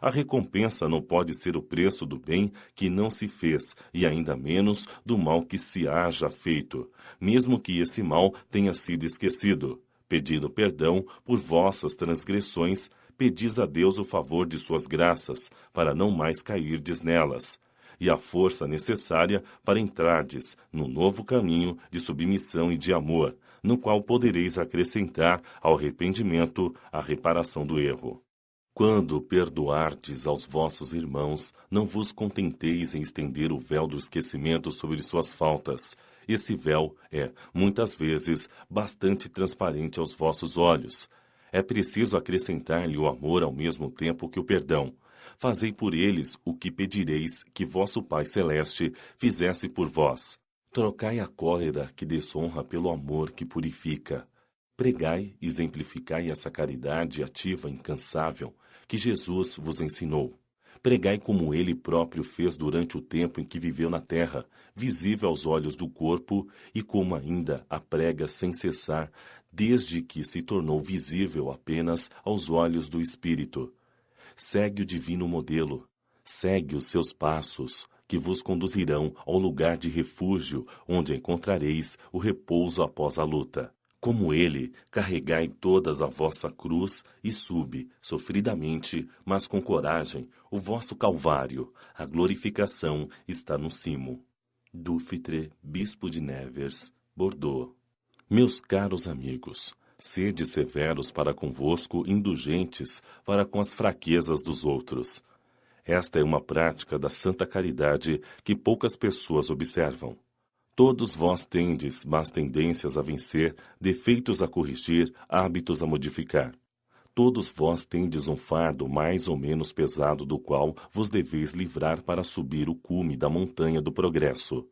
A recompensa não pode ser o preço do bem que não se fez, e ainda menos do mal que se haja feito, mesmo que esse mal tenha sido esquecido. Pedindo perdão por vossas transgressões, pedis a Deus o favor de suas graças, para não mais cairdes nelas, e a força necessária para entrardes no novo caminho de submissão e de amor, no qual podereis acrescentar ao arrependimento a reparação do erro. Quando perdoardes aos vossos irmãos, não vos contenteis em estender o véu do esquecimento sobre suas faltas. Esse véu é, muitas vezes, bastante transparente aos vossos olhos. É preciso acrescentar-lhe o amor ao mesmo tempo que o perdão. Fazei por eles o que pedireis que vosso Pai Celeste fizesse por vós. Trocai a cólera que desonra pelo amor que purifica. Pregai e exemplificai essa caridade ativa e incansável que Jesus vos ensinou. Pregai como ele próprio fez durante o tempo em que viveu na terra, visível aos olhos do corpo, e como ainda a prega sem cessar, desde que se tornou visível apenas aos olhos do Espírito. Segue o divino modelo, segue os seus passos, que vos conduzirão ao lugar de refúgio, onde encontrareis o repouso após a luta. Como ele, carregai todas a vossa cruz e subi, sofridamente, mas com coragem, o vosso calvário. A glorificação está no cimo. Duffitre, bispo de Nevers, Bordeaux. Meus caros amigos, sede severos para convosco, indulgentes para com as fraquezas dos outros. Esta é uma prática da santa caridade que poucas pessoas observam. Todos vós tendes más tendências a vencer, defeitos a corrigir, hábitos a modificar. Todos vós tendes um fardo mais ou menos pesado do qual vos deveis livrar para subir o cume da montanha do progresso.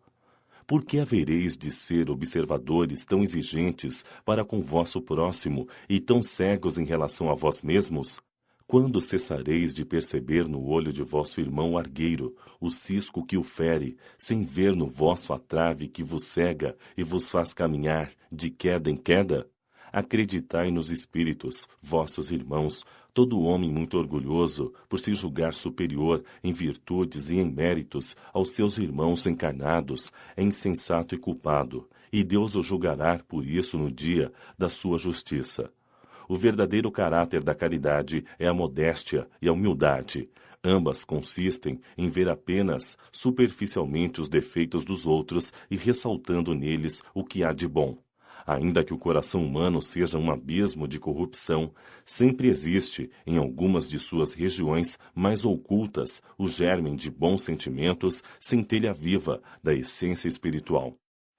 Por que havereis de ser observadores tão exigentes para com vosso próximo e tão cegos em relação a vós mesmos? Quando cessareis de perceber no olho de vosso irmão argueiro o cisco que o fere, sem ver no vosso a trave que vos cega e vos faz caminhar de queda em queda? Acreditai nos espíritos, vossos irmãos, todo homem muito orgulhoso, por se julgar superior em virtudes e em méritos aos seus irmãos encarnados, é insensato e culpado, e Deus o julgará por isso no dia da sua justiça. O verdadeiro caráter da caridade é a modéstia e a humildade. Ambas consistem em ver apenas superficialmente os defeitos dos outros e ressaltando neles o que há de bom. Ainda que o coração humano seja um abismo de corrupção, sempre existe, em algumas de suas regiões mais ocultas, o germe de bons sentimentos, centelha viva da essência espiritual.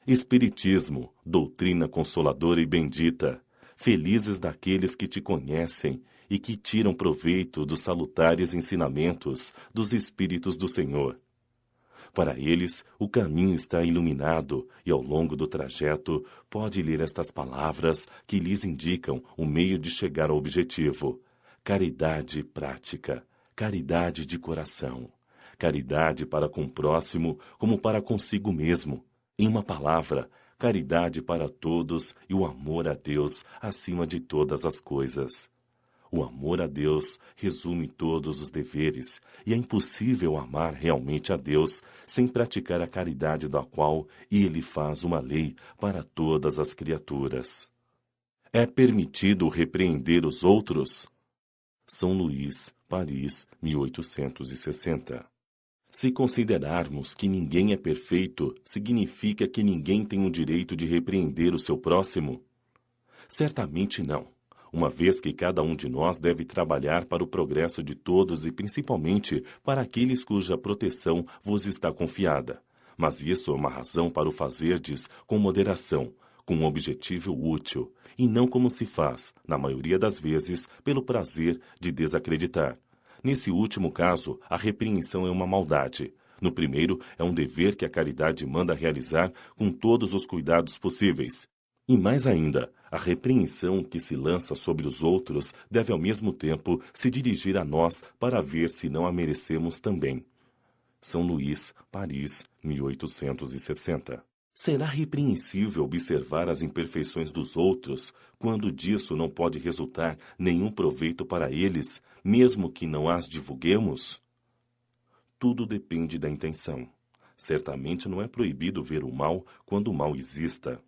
Espiritismo, doutrina consoladora e bendita. Felizes daqueles que te conhecem e que tiram proveito dos salutares ensinamentos dos Espíritos do Senhor. Para eles, o caminho está iluminado e, ao longo do trajeto, pode ler estas palavras que lhes indicam o meio de chegar ao objetivo. Caridade prática, caridade de coração, caridade para com o próximo como para consigo mesmo. Em uma palavra, caridade para todos e o amor a Deus acima de todas as coisas. O amor a Deus resume todos os deveres, e é impossível amar realmente a Deus sem praticar a caridade da qual Ele faz uma lei para todas as criaturas. É permitido repreender os outros? São Luís, Paris, 1860. Se considerarmos que ninguém é perfeito, significa que ninguém tem o direito de repreender o seu próximo? Certamente não. Uma vez que cada um de nós deve trabalhar para o progresso de todos e principalmente para aqueles cuja proteção vos está confiada. Mas isso é uma razão para o fazerdes com moderação, com um objetivo útil, e não como se faz, na maioria das vezes, pelo prazer de desacreditar. Nesse último caso, a repreensão é uma maldade. No primeiro, é um dever que a caridade manda realizar com todos os cuidados possíveis. E mais ainda, a repreensão que se lança sobre os outros deve ao mesmo tempo se dirigir a nós para ver se não a merecemos também. São Luís, Paris, 1860. Será repreensível observar as imperfeições dos outros, quando disso não pode resultar nenhum proveito para eles, mesmo que não as divulguemos? Tudo depende da intenção. Certamente não é proibido ver o mal quando o mal exista.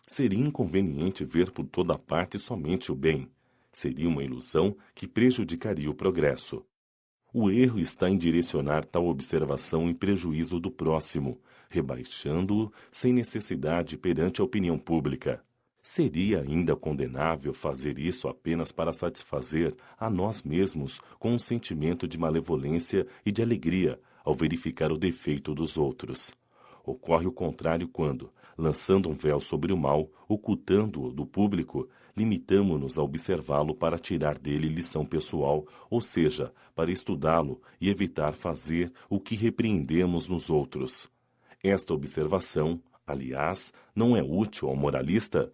Seria inconveniente ver por toda parte somente o bem. Seria uma ilusão que prejudicaria o progresso. O erro está em direcionar tal observação em prejuízo do próximo, rebaixando-o sem necessidade perante a opinião pública. Seria ainda condenável fazer isso apenas para satisfazer a nós mesmos com um sentimento de malevolência e de alegria ao verificar o defeito dos outros. Ocorre o contrário quando, lançando um véu sobre o mal, ocultando-o do público, limitamo-nos a observá-lo para tirar dele lição pessoal, ou seja, para estudá-lo e evitar fazer o que repreendemos nos outros. Esta observação, aliás, não é útil ao moralista?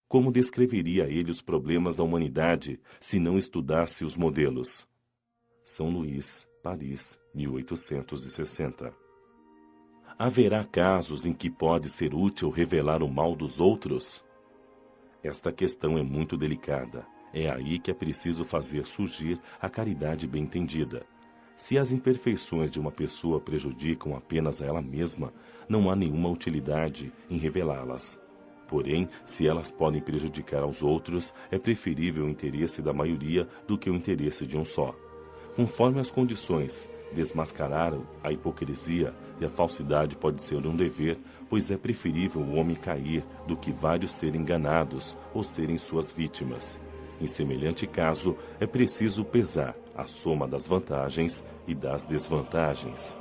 Como descreveria ele os problemas da humanidade se não estudasse os modelos? São Luís, Paris, 1860. Haverá casos em que pode ser útil revelar o mal dos outros? Esta questão é muito delicada. É aí que é preciso fazer surgir a caridade bem entendida. Se as imperfeições de uma pessoa prejudicam apenas a ela mesma, não há nenhuma utilidade em revelá-las. Porém, se elas podem prejudicar aos outros, é preferível o interesse da maioria do que o interesse de um só. Conforme as condições, desmascarar a hipocrisia e a falsidade pode ser um dever, pois é preferível o homem cair do que vários serem enganados ou serem suas vítimas. Em semelhante caso, é preciso pesar a soma das vantagens e das desvantagens.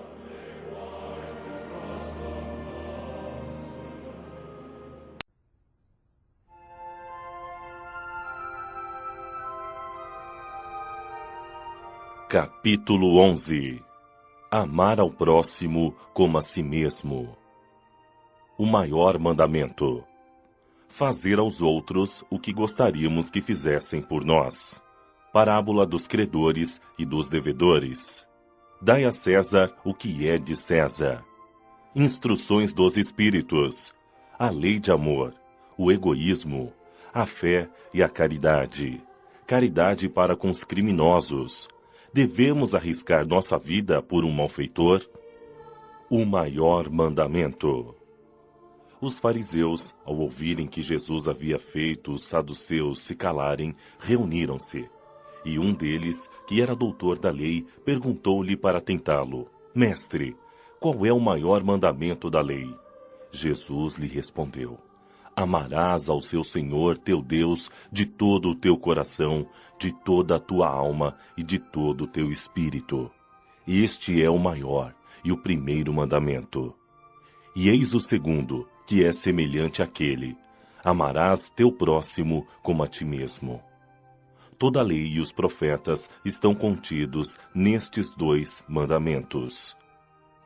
Capítulo 11. Amar ao próximo como a si mesmo. O maior mandamento. Fazer aos outros o que gostaríamos que fizessem por nós. Parábola dos credores e dos devedores. Dai a César o que é de César. Instruções dos Espíritos. A lei de amor. O egoísmo. A fé e a caridade. Caridade para com os criminosos. Devemos arriscar nossa vida por um malfeitor? O maior mandamento. Os fariseus, ao ouvirem que Jesus havia feito os saduceus se calarem, reuniram-se. E um deles, que era doutor da lei, perguntou-lhe para tentá-lo: Mestre, qual é o maior mandamento da lei? Jesus lhe respondeu: Amarás ao seu Senhor teu Deus de todo o teu coração, de toda a tua alma e de todo o teu espírito. Este é o maior e o primeiro mandamento. E eis o segundo, que é semelhante àquele: amarás teu próximo como a ti mesmo. Toda a lei e os profetas estão contidos nestes dois mandamentos.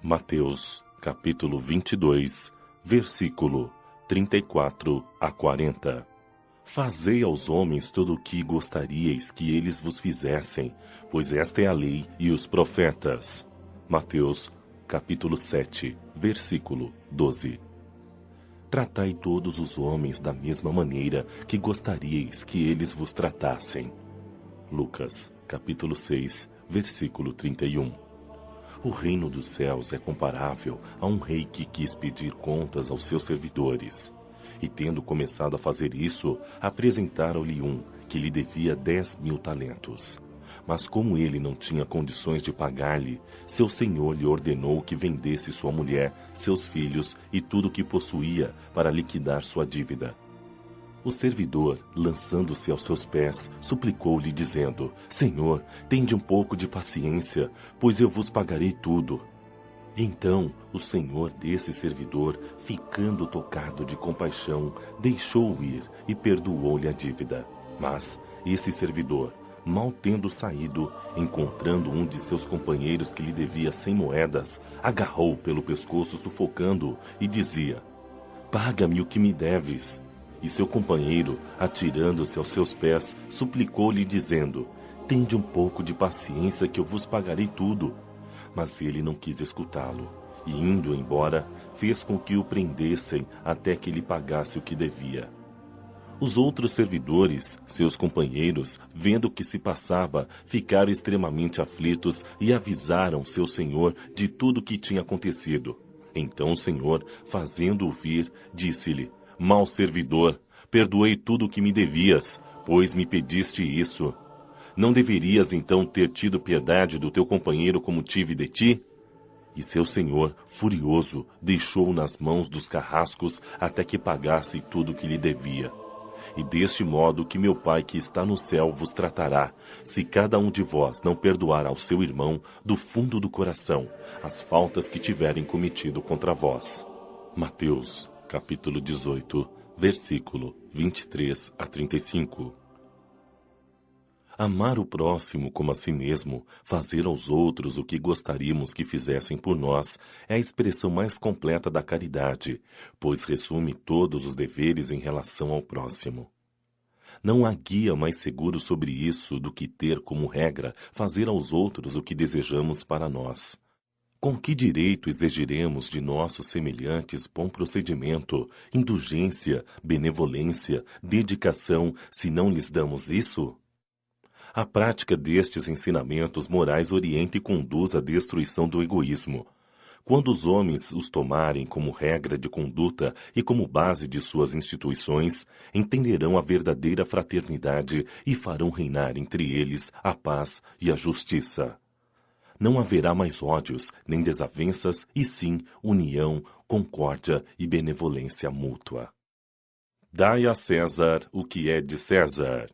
Mateus, capítulo 22, versículo 34 a 40. Fazei aos homens tudo o que gostaríeis que eles vos fizessem, pois esta é a lei e os profetas. Mateus, capítulo 7, versículo 12. Tratai todos os homens da mesma maneira que gostaríeis que eles vos tratassem. Lucas, capítulo 6, versículo 31. O reino dos céus é comparável a um rei que quis pedir contas aos seus servidores. E tendo começado a fazer isso, apresentaram-lhe um que lhe devia 10.000 talentos. Mas como ele não tinha condições de pagar-lhe, seu senhor lhe ordenou que vendesse sua mulher, seus filhos e tudo o que possuía para liquidar sua dívida. O servidor, lançando-se aos seus pés, suplicou-lhe, dizendo: Senhor, tende um pouco de paciência, pois eu vos pagarei tudo. Então, o senhor desse servidor, ficando tocado de compaixão, deixou-o ir e perdoou-lhe a dívida. Mas esse servidor, mal tendo saído, encontrando um de seus companheiros que lhe devia 100 moedas, agarrou-o pelo pescoço, sufocando-o, e dizia: Paga-me o que me deves. E seu companheiro, atirando-se aos seus pés, suplicou-lhe, dizendo: Tende um pouco de paciência, que eu vos pagarei tudo. Mas ele não quis escutá-lo, e indo embora, fez com que o prendessem até que lhe pagasse o que devia. Os outros servidores, seus companheiros, vendo o que se passava, ficaram extremamente aflitos e avisaram seu senhor de tudo o que tinha acontecido. Então o senhor, fazendo-o vir, disse-lhe: Mau servidor, perdoei tudo o que me devias, pois me pediste isso. Não deverias então ter tido piedade do teu companheiro como tive de ti? E seu senhor, furioso, deixou-o nas mãos dos carrascos até que pagasse tudo o que lhe devia. E deste modo que meu Pai que está no céu vos tratará, se cada um de vós não perdoar ao seu irmão do fundo do coração as faltas que tiverem cometido contra vós. Mateus, capítulo 18, versículo 23 a 35. Amar o próximo como a si mesmo, fazer aos outros o que gostaríamos que fizessem por nós, é a expressão mais completa da caridade, pois resume todos os deveres em relação ao próximo. Não há guia mais seguro sobre isso do que ter como regra fazer aos outros o que desejamos para nós. Com que direito exigiremos de nossos semelhantes bom procedimento, indulgência, benevolência, dedicação, se não lhes damos isso? A prática destes ensinamentos morais orienta e conduz à destruição do egoísmo. Quando os homens os tomarem como regra de conduta e como base de suas instituições, entenderão a verdadeira fraternidade e farão reinar entre eles a paz e a justiça. Não haverá mais ódios, nem desavenças, e sim união, concórdia e benevolência mútua. Dai a César o que é de César.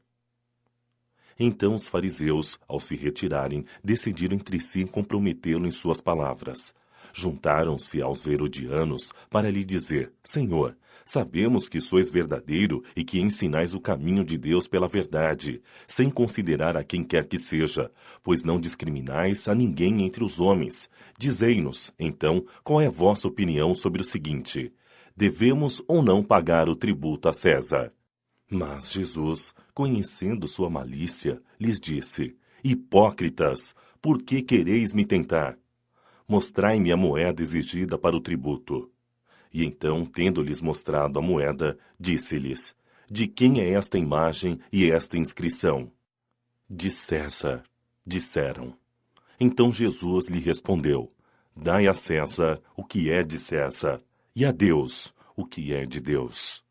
Então os fariseus, ao se retirarem, decidiram entre si comprometê-lo em suas palavras. juntaram-se aos herodianos para lhe dizer: Senhor, sabemos que sois verdadeiro e que ensinais o caminho de Deus pela verdade, sem considerar a quem quer que seja, pois não discriminais a ninguém entre os homens. Dizei-nos, então, qual é a vossa opinião sobre o seguinte: devemos ou não pagar o tributo a César? Mas Jesus, conhecendo sua malícia, lhes disse: Hipócritas, por que quereis me tentar? Mostrai-me a moeda exigida para o tributo. E então, tendo-lhes mostrado a moeda, disse-lhes: De quem é esta imagem e esta inscrição? De César, disseram. Então Jesus lhe respondeu: Dai a César o que é de César, e a Deus o que é de Deus.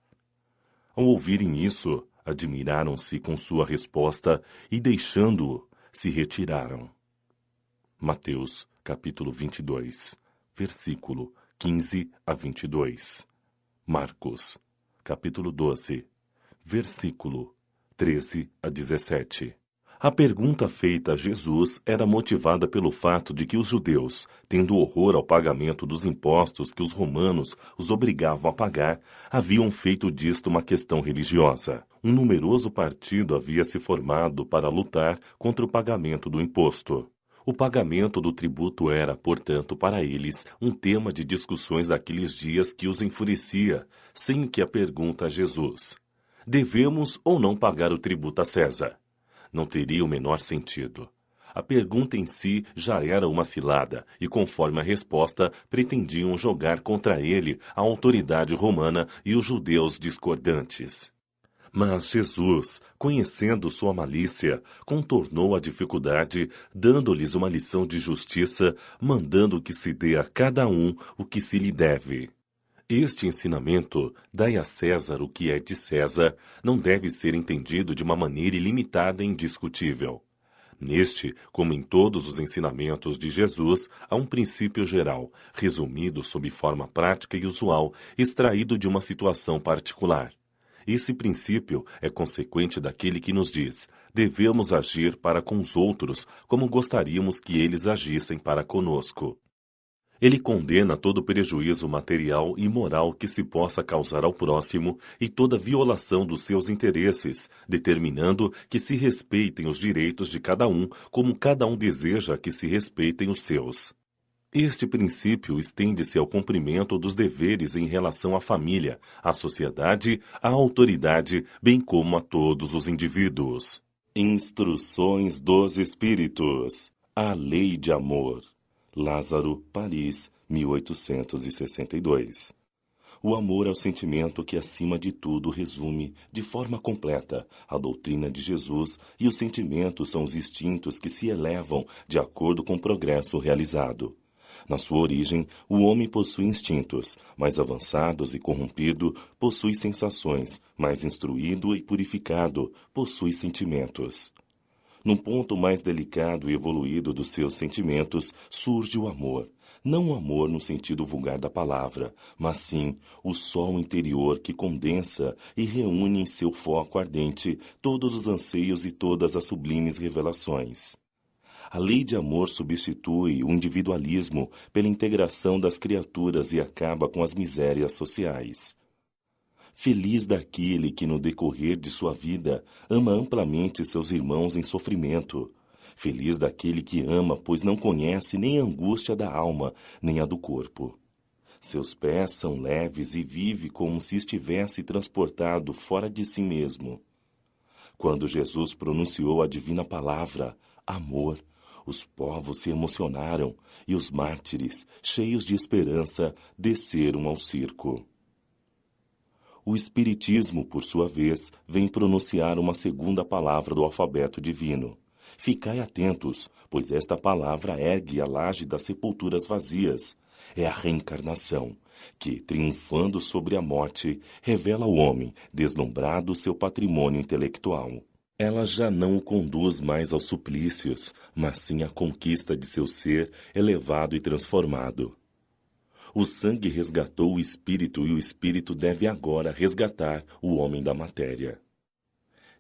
Ao ouvirem isso, admiraram-se com sua resposta e, deixando-o, se retiraram. Mateus, capítulo 22, versículo 15 a 22. Marcos, capítulo 12, versículo 13 a 17. A pergunta feita a Jesus era motivada pelo fato de que os judeus, tendo horror ao pagamento dos impostos que os romanos os obrigavam a pagar, haviam feito disto uma questão religiosa. Um numeroso partido havia se formado para lutar contra o pagamento do imposto. O pagamento do tributo era, portanto, para eles, um tema de discussões daqueles dias que os enfurecia, sem que a pergunta a Jesus: devemos ou não pagar o tributo a César? Não teria o menor sentido. A pergunta em si já era uma cilada, e conforme a resposta, pretendiam jogar contra ele a autoridade romana e os judeus discordantes. Mas Jesus, conhecendo sua malícia, contornou a dificuldade, dando-lhes uma lição de justiça, mandando que se dê a cada um o que se lhe deve. Este ensinamento, dai a César o que é de César, não deve ser entendido de uma maneira ilimitada e indiscutível. Neste, como em todos os ensinamentos de Jesus, há um princípio geral, resumido sob forma prática e usual, extraído de uma situação particular. Esse princípio é consequente daquele que nos diz: devemos agir para com os outros como gostaríamos que eles agissem para conosco. Ele condena todo prejuízo material e moral que se possa causar ao próximo e toda violação dos seus interesses, determinando que se respeitem os direitos de cada um como cada um deseja que se respeitem os seus. Este princípio estende-se ao cumprimento dos deveres em relação à família, à sociedade, à autoridade, bem como a todos os indivíduos. Instruções dos Espíritos. A Lei de Amor. Lázaro, Paris, 1862. O amor é o sentimento que, acima de tudo, resume, de forma completa, a doutrina de Jesus, e os sentimentos são os instintos que se elevam de acordo com o progresso realizado. Na sua origem, o homem possui instintos, mais avançados e corrompido, possui sensações, mais instruído e purificado, possui sentimentos. Num ponto mais delicado e evoluído dos seus sentimentos, surge o amor. Não o amor no sentido vulgar da palavra, mas sim o sol interior que condensa e reúne em seu foco ardente todos os anseios e todas as sublimes revelações. A lei de amor substitui o individualismo pela integração das criaturas e acaba com as misérias sociais. Feliz daquele que, no decorrer de sua vida, ama amplamente seus irmãos em sofrimento. Feliz daquele que ama, pois não conhece nem a angústia da alma, nem a do corpo. Seus pés são leves e vive como se estivesse transportado fora de si mesmo. Quando Jesus pronunciou a divina palavra, amor, os povos se emocionaram e os mártires, cheios de esperança, desceram ao circo. O Espiritismo, por sua vez, vem pronunciar uma segunda palavra do alfabeto divino. Ficai atentos, pois esta palavra ergue a laje das sepulturas vazias. É a reencarnação, que, triunfando sobre a morte, revela ao homem, deslumbrado, seu patrimônio intelectual. Ela já não o conduz mais aos suplícios, mas sim à conquista de seu ser elevado e transformado. O sangue resgatou o espírito e o espírito deve agora resgatar o homem da matéria.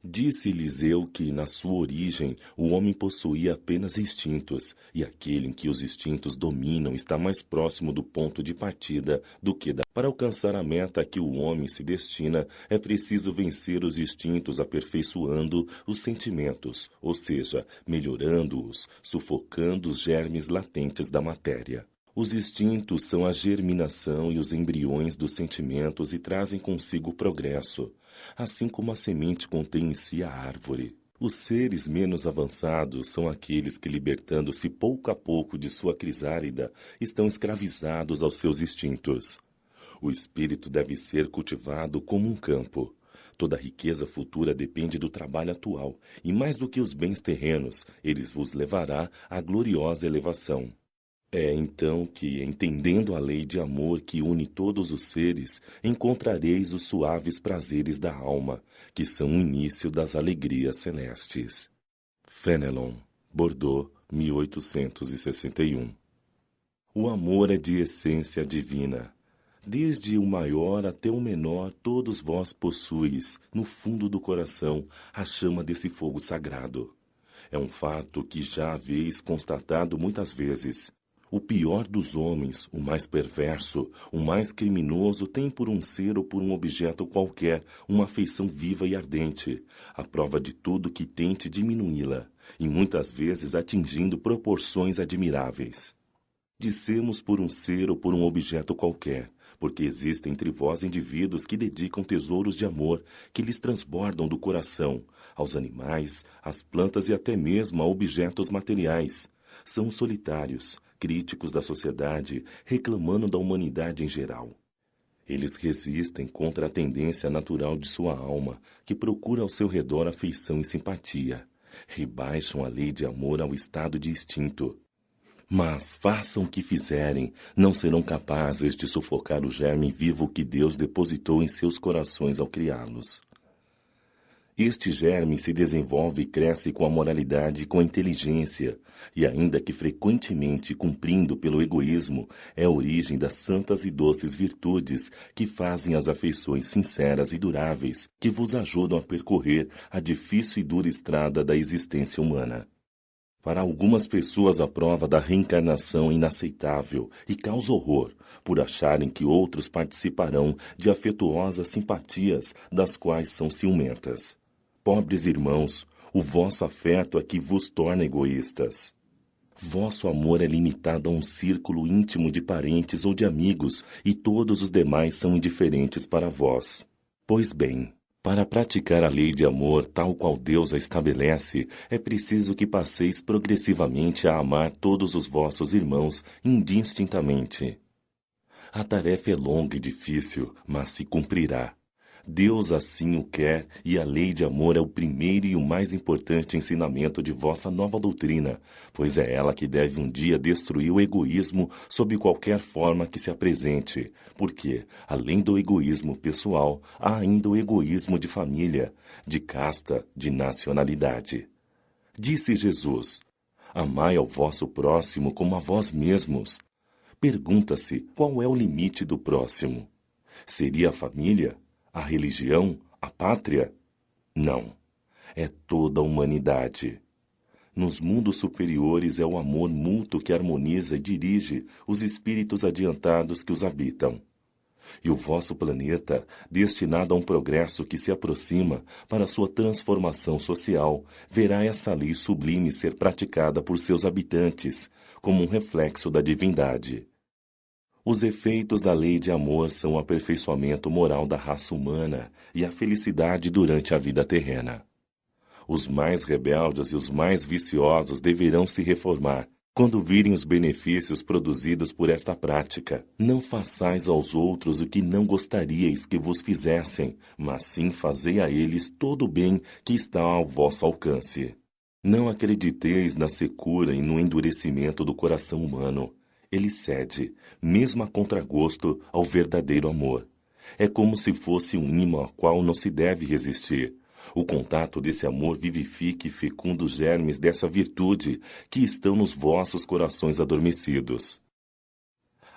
Disse-lhes eu que, na sua origem, o homem possuía apenas instintos, e aquele em que os instintos dominam está mais próximo do ponto de partida do que da. Para alcançar a meta a que o homem se destina, é preciso vencer os instintos aperfeiçoando os sentimentos, ou seja, melhorando-os, sufocando os germes latentes da matéria. Os instintos são a germinação e os embriões dos sentimentos e trazem consigo o progresso, assim como a semente contém em si a árvore. Os seres menos avançados são aqueles que, libertando-se pouco a pouco de sua crisálida, estão escravizados aos seus instintos. O espírito deve ser cultivado como um campo. Toda riqueza futura depende do trabalho atual, e mais do que os bens terrenos, eles vos levará à gloriosa elevação. É então que, entendendo a lei de amor que une todos os seres, encontrareis os suaves prazeres da alma, que são o início das alegrias celestes. Fenelon, Bordeaux, 1861. O amor é de essência divina. Desde o maior até o menor, todos vós possuis, no fundo do coração, a chama desse fogo sagrado. É um fato que já haveis constatado muitas vezes. O pior dos homens, o mais perverso, o mais criminoso, tem por um ser ou por um objeto qualquer uma afeição viva e ardente, à prova de tudo que tente diminuí-la, e muitas vezes atingindo proporções admiráveis. Dissemos por um ser ou por um objeto qualquer, porque existem entre vós indivíduos que dedicam tesouros de amor que lhes transbordam do coração, aos animais, às plantas e até mesmo a objetos materiais. São solitários, críticos da sociedade, reclamando da humanidade em geral. Eles resistem contra a tendência natural de sua alma, que procura ao seu redor afeição e simpatia. Rebaixam a lei de amor ao estado de instinto. Mas, façam o que fizerem, não serão capazes de sufocar o germe vivo que Deus depositou em seus corações ao criá-los. Este germe se desenvolve e cresce com a moralidade e com a inteligência, e ainda que frequentemente cumprindo pelo egoísmo, é a origem das santas e doces virtudes que fazem as afeições sinceras e duráveis que vos ajudam a percorrer a difícil e dura estrada da existência humana. Para algumas pessoas a prova da reencarnação é inaceitável e causa horror, por acharem que outros participarão de afetuosas simpatias das quais são ciumentas. Pobres irmãos, o vosso afeto é que vos torna egoístas. Vosso amor é limitado a um círculo íntimo de parentes ou de amigos, e todos os demais são indiferentes para vós. Pois bem, para praticar a lei de amor tal qual Deus a estabelece, é preciso que passeis progressivamente a amar todos os vossos irmãos indistintamente. A tarefa é longa e difícil, mas se cumprirá. Deus assim o quer, e a lei de amor é o primeiro e o mais importante ensinamento de vossa nova doutrina, pois é ela que deve um dia destruir o egoísmo sob qualquer forma que se apresente, porque, além do egoísmo pessoal, há ainda o egoísmo de família, de casta, de nacionalidade. Disse Jesus: amai ao vosso próximo como a vós mesmos. Pergunta-se qual é o limite do próximo. Seria a família? A religião? A pátria? Não. É toda a humanidade. Nos mundos superiores é o amor mútuo que harmoniza e dirige os espíritos adiantados que os habitam. E o vosso planeta, destinado a um progresso que se aproxima para sua transformação social, verá essa lei sublime ser praticada por seus habitantes, como um reflexo da divindade. Os efeitos da lei de amor são o aperfeiçoamento moral da raça humana e a felicidade durante a vida terrena. Os mais rebeldes e os mais viciosos deverão se reformar quando virem os benefícios produzidos por esta prática. Não façais aos outros o que não gostaríeis que vos fizessem, mas sim fazei a eles todo o bem que está ao vosso alcance. Não acrediteis na secura e no endurecimento do coração humano. Ele cede, mesmo a contragosto, ao verdadeiro amor. É como se fosse um ímã ao qual não se deve resistir. O contato desse amor vivifica e fecunda os germes dessa virtude que estão nos vossos corações adormecidos.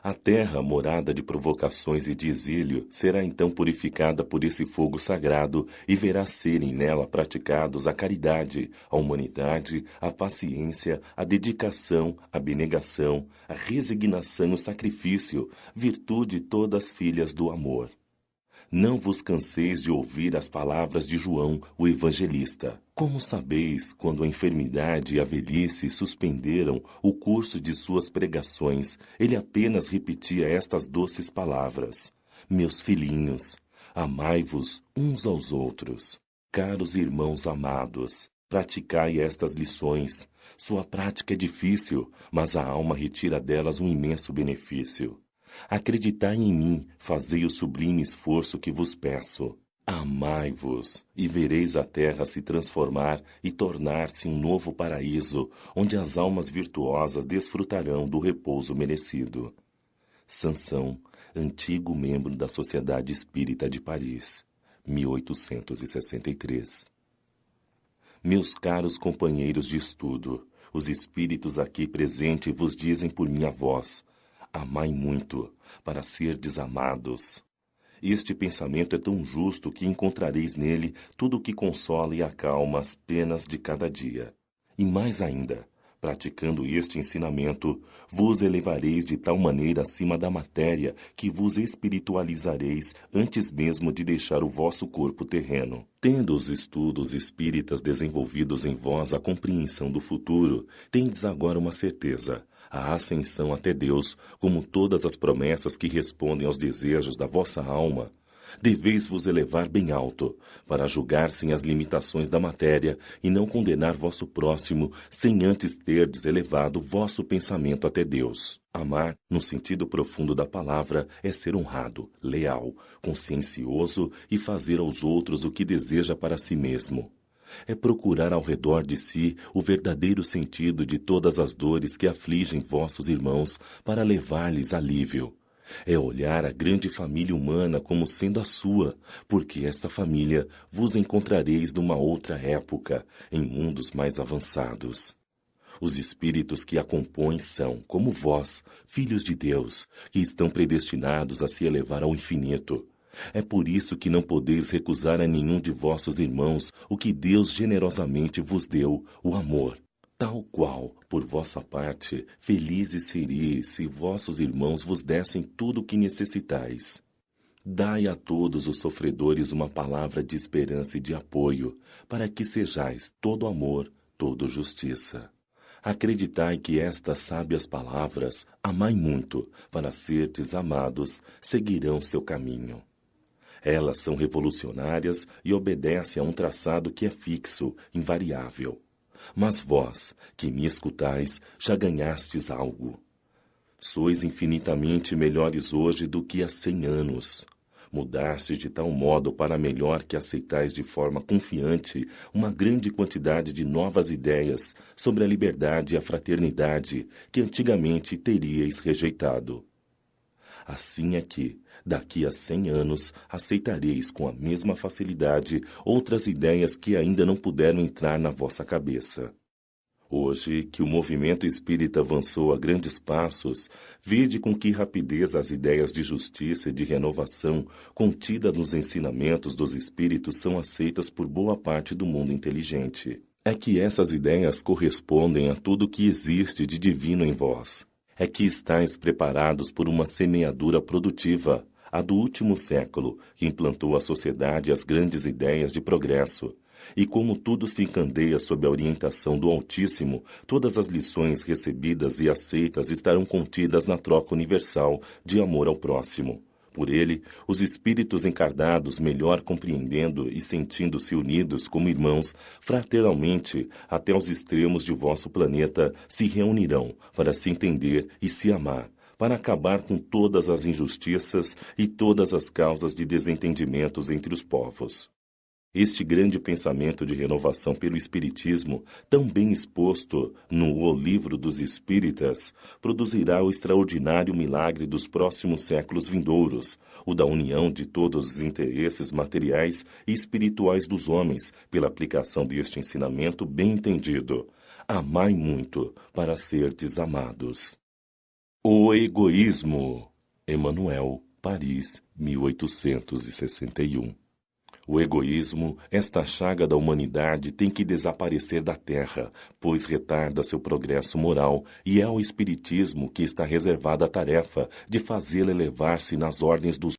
A terra, morada de provocações e de exílio, será então purificada por esse fogo sagrado e verá serem nela praticados a caridade, a humanidade, a paciência, a dedicação, a abnegação, a resignação e o sacrifício, virtude todas filhas do amor. Não vos canseis de ouvir as palavras de João, o evangelista. Como sabeis, quando a enfermidade e a velhice suspenderam o curso de suas pregações, ele apenas repetia estas doces palavras: Meus filhinhos, amai-vos uns aos outros. Caros irmãos amados, praticai estas lições. Sua prática é difícil, mas a alma retira delas um imenso benefício. Acreditai em mim, fazei o sublime esforço que vos peço. Amai-vos, e vereis a terra se transformar e tornar-se um novo paraíso, onde as almas virtuosas desfrutarão do repouso merecido. Sansão, antigo membro da Sociedade Espírita de Paris, 1863. Meus caros companheiros de estudo, os espíritos aqui presentes vos dizem por minha voz: amai muito, para serdes amados. Este pensamento é tão justo que encontrareis nele tudo o que consola e acalma as penas de cada dia. E mais ainda, praticando este ensinamento, vos elevareis de tal maneira acima da matéria que vos espiritualizareis antes mesmo de deixar o vosso corpo terreno. Tendo os estudos espíritas desenvolvidos em vós a compreensão do futuro, tendes agora uma certeza: a ascensão até Deus, como todas as promessas que respondem aos desejos da vossa alma. Deveis vos elevar bem alto, para julgar sem as limitações da matéria e não condenar vosso próximo sem antes terdes elevado vosso pensamento até Deus. Amar, no sentido profundo da palavra, é ser honrado, leal, consciencioso e fazer aos outros o que deseja para si mesmo. É procurar ao redor de si o verdadeiro sentido de todas as dores que afligem vossos irmãos para levar-lhes alívio. É olhar a grande família humana como sendo a sua, porque esta família vos encontrareis numa outra época, em mundos mais avançados. Os espíritos que a compõem são, como vós, filhos de Deus, que estão predestinados a se elevar ao infinito. É por isso que não podeis recusar a nenhum de vossos irmãos o que Deus generosamente vos deu, o amor. Tal qual, por vossa parte, felizes seríeis se vossos irmãos vos dessem tudo o que necessitais. Dai a todos os sofredores uma palavra de esperança e de apoio, para que sejais todo amor, todo justiça. Acreditai que estas sábias palavras, amai muito, para serdes amados, seguirão seu caminho. Elas são revolucionárias e obedecem a um traçado que é fixo, invariável. Mas vós, que me escutais, já ganhastes algo. Sois infinitamente melhores hoje do que há 100 anos. Mudastes de tal modo para melhor que aceitais de forma confiante uma grande quantidade de novas ideias sobre a liberdade e a fraternidade que antigamente teríeis rejeitado. Assim é que, daqui a 100 anos, aceitareis com a mesma facilidade outras ideias que ainda não puderam entrar na vossa cabeça. Hoje, que o movimento espírita avançou a grandes passos, vede com que rapidez as ideias de justiça e de renovação contidas nos ensinamentos dos espíritos são aceitas por boa parte do mundo inteligente. É que essas ideias correspondem a tudo que existe de divino em vós. É que estáis preparados por uma semeadura produtiva, a do último século, que implantou à sociedade as grandes ideias de progresso. E como tudo se encandeia sob a orientação do Altíssimo, todas as lições recebidas e aceitas estarão contidas na troca universal de amor ao próximo. Por ele, os espíritos encarnados, melhor compreendendo e sentindo-se unidos como irmãos, fraternalmente, até os extremos de vosso planeta, se reunirão para se entender e se amar, para acabar com todas as injustiças e todas as causas de desentendimentos entre os povos. Este grande pensamento de renovação pelo Espiritismo, tão bem exposto no O Livro dos Espíritas, produzirá o extraordinário milagre dos próximos séculos vindouros, o da união de todos os interesses materiais e espirituais dos homens, pela aplicação deste ensinamento bem entendido. Amai muito, para serdes amados. O egoísmo. Emmanuel, Paris, 1861. O egoísmo, esta chaga da humanidade, tem que desaparecer da Terra, pois retarda seu progresso moral, e é ao Espiritismo que está reservada a tarefa de fazê-la elevar-se nas ordens dos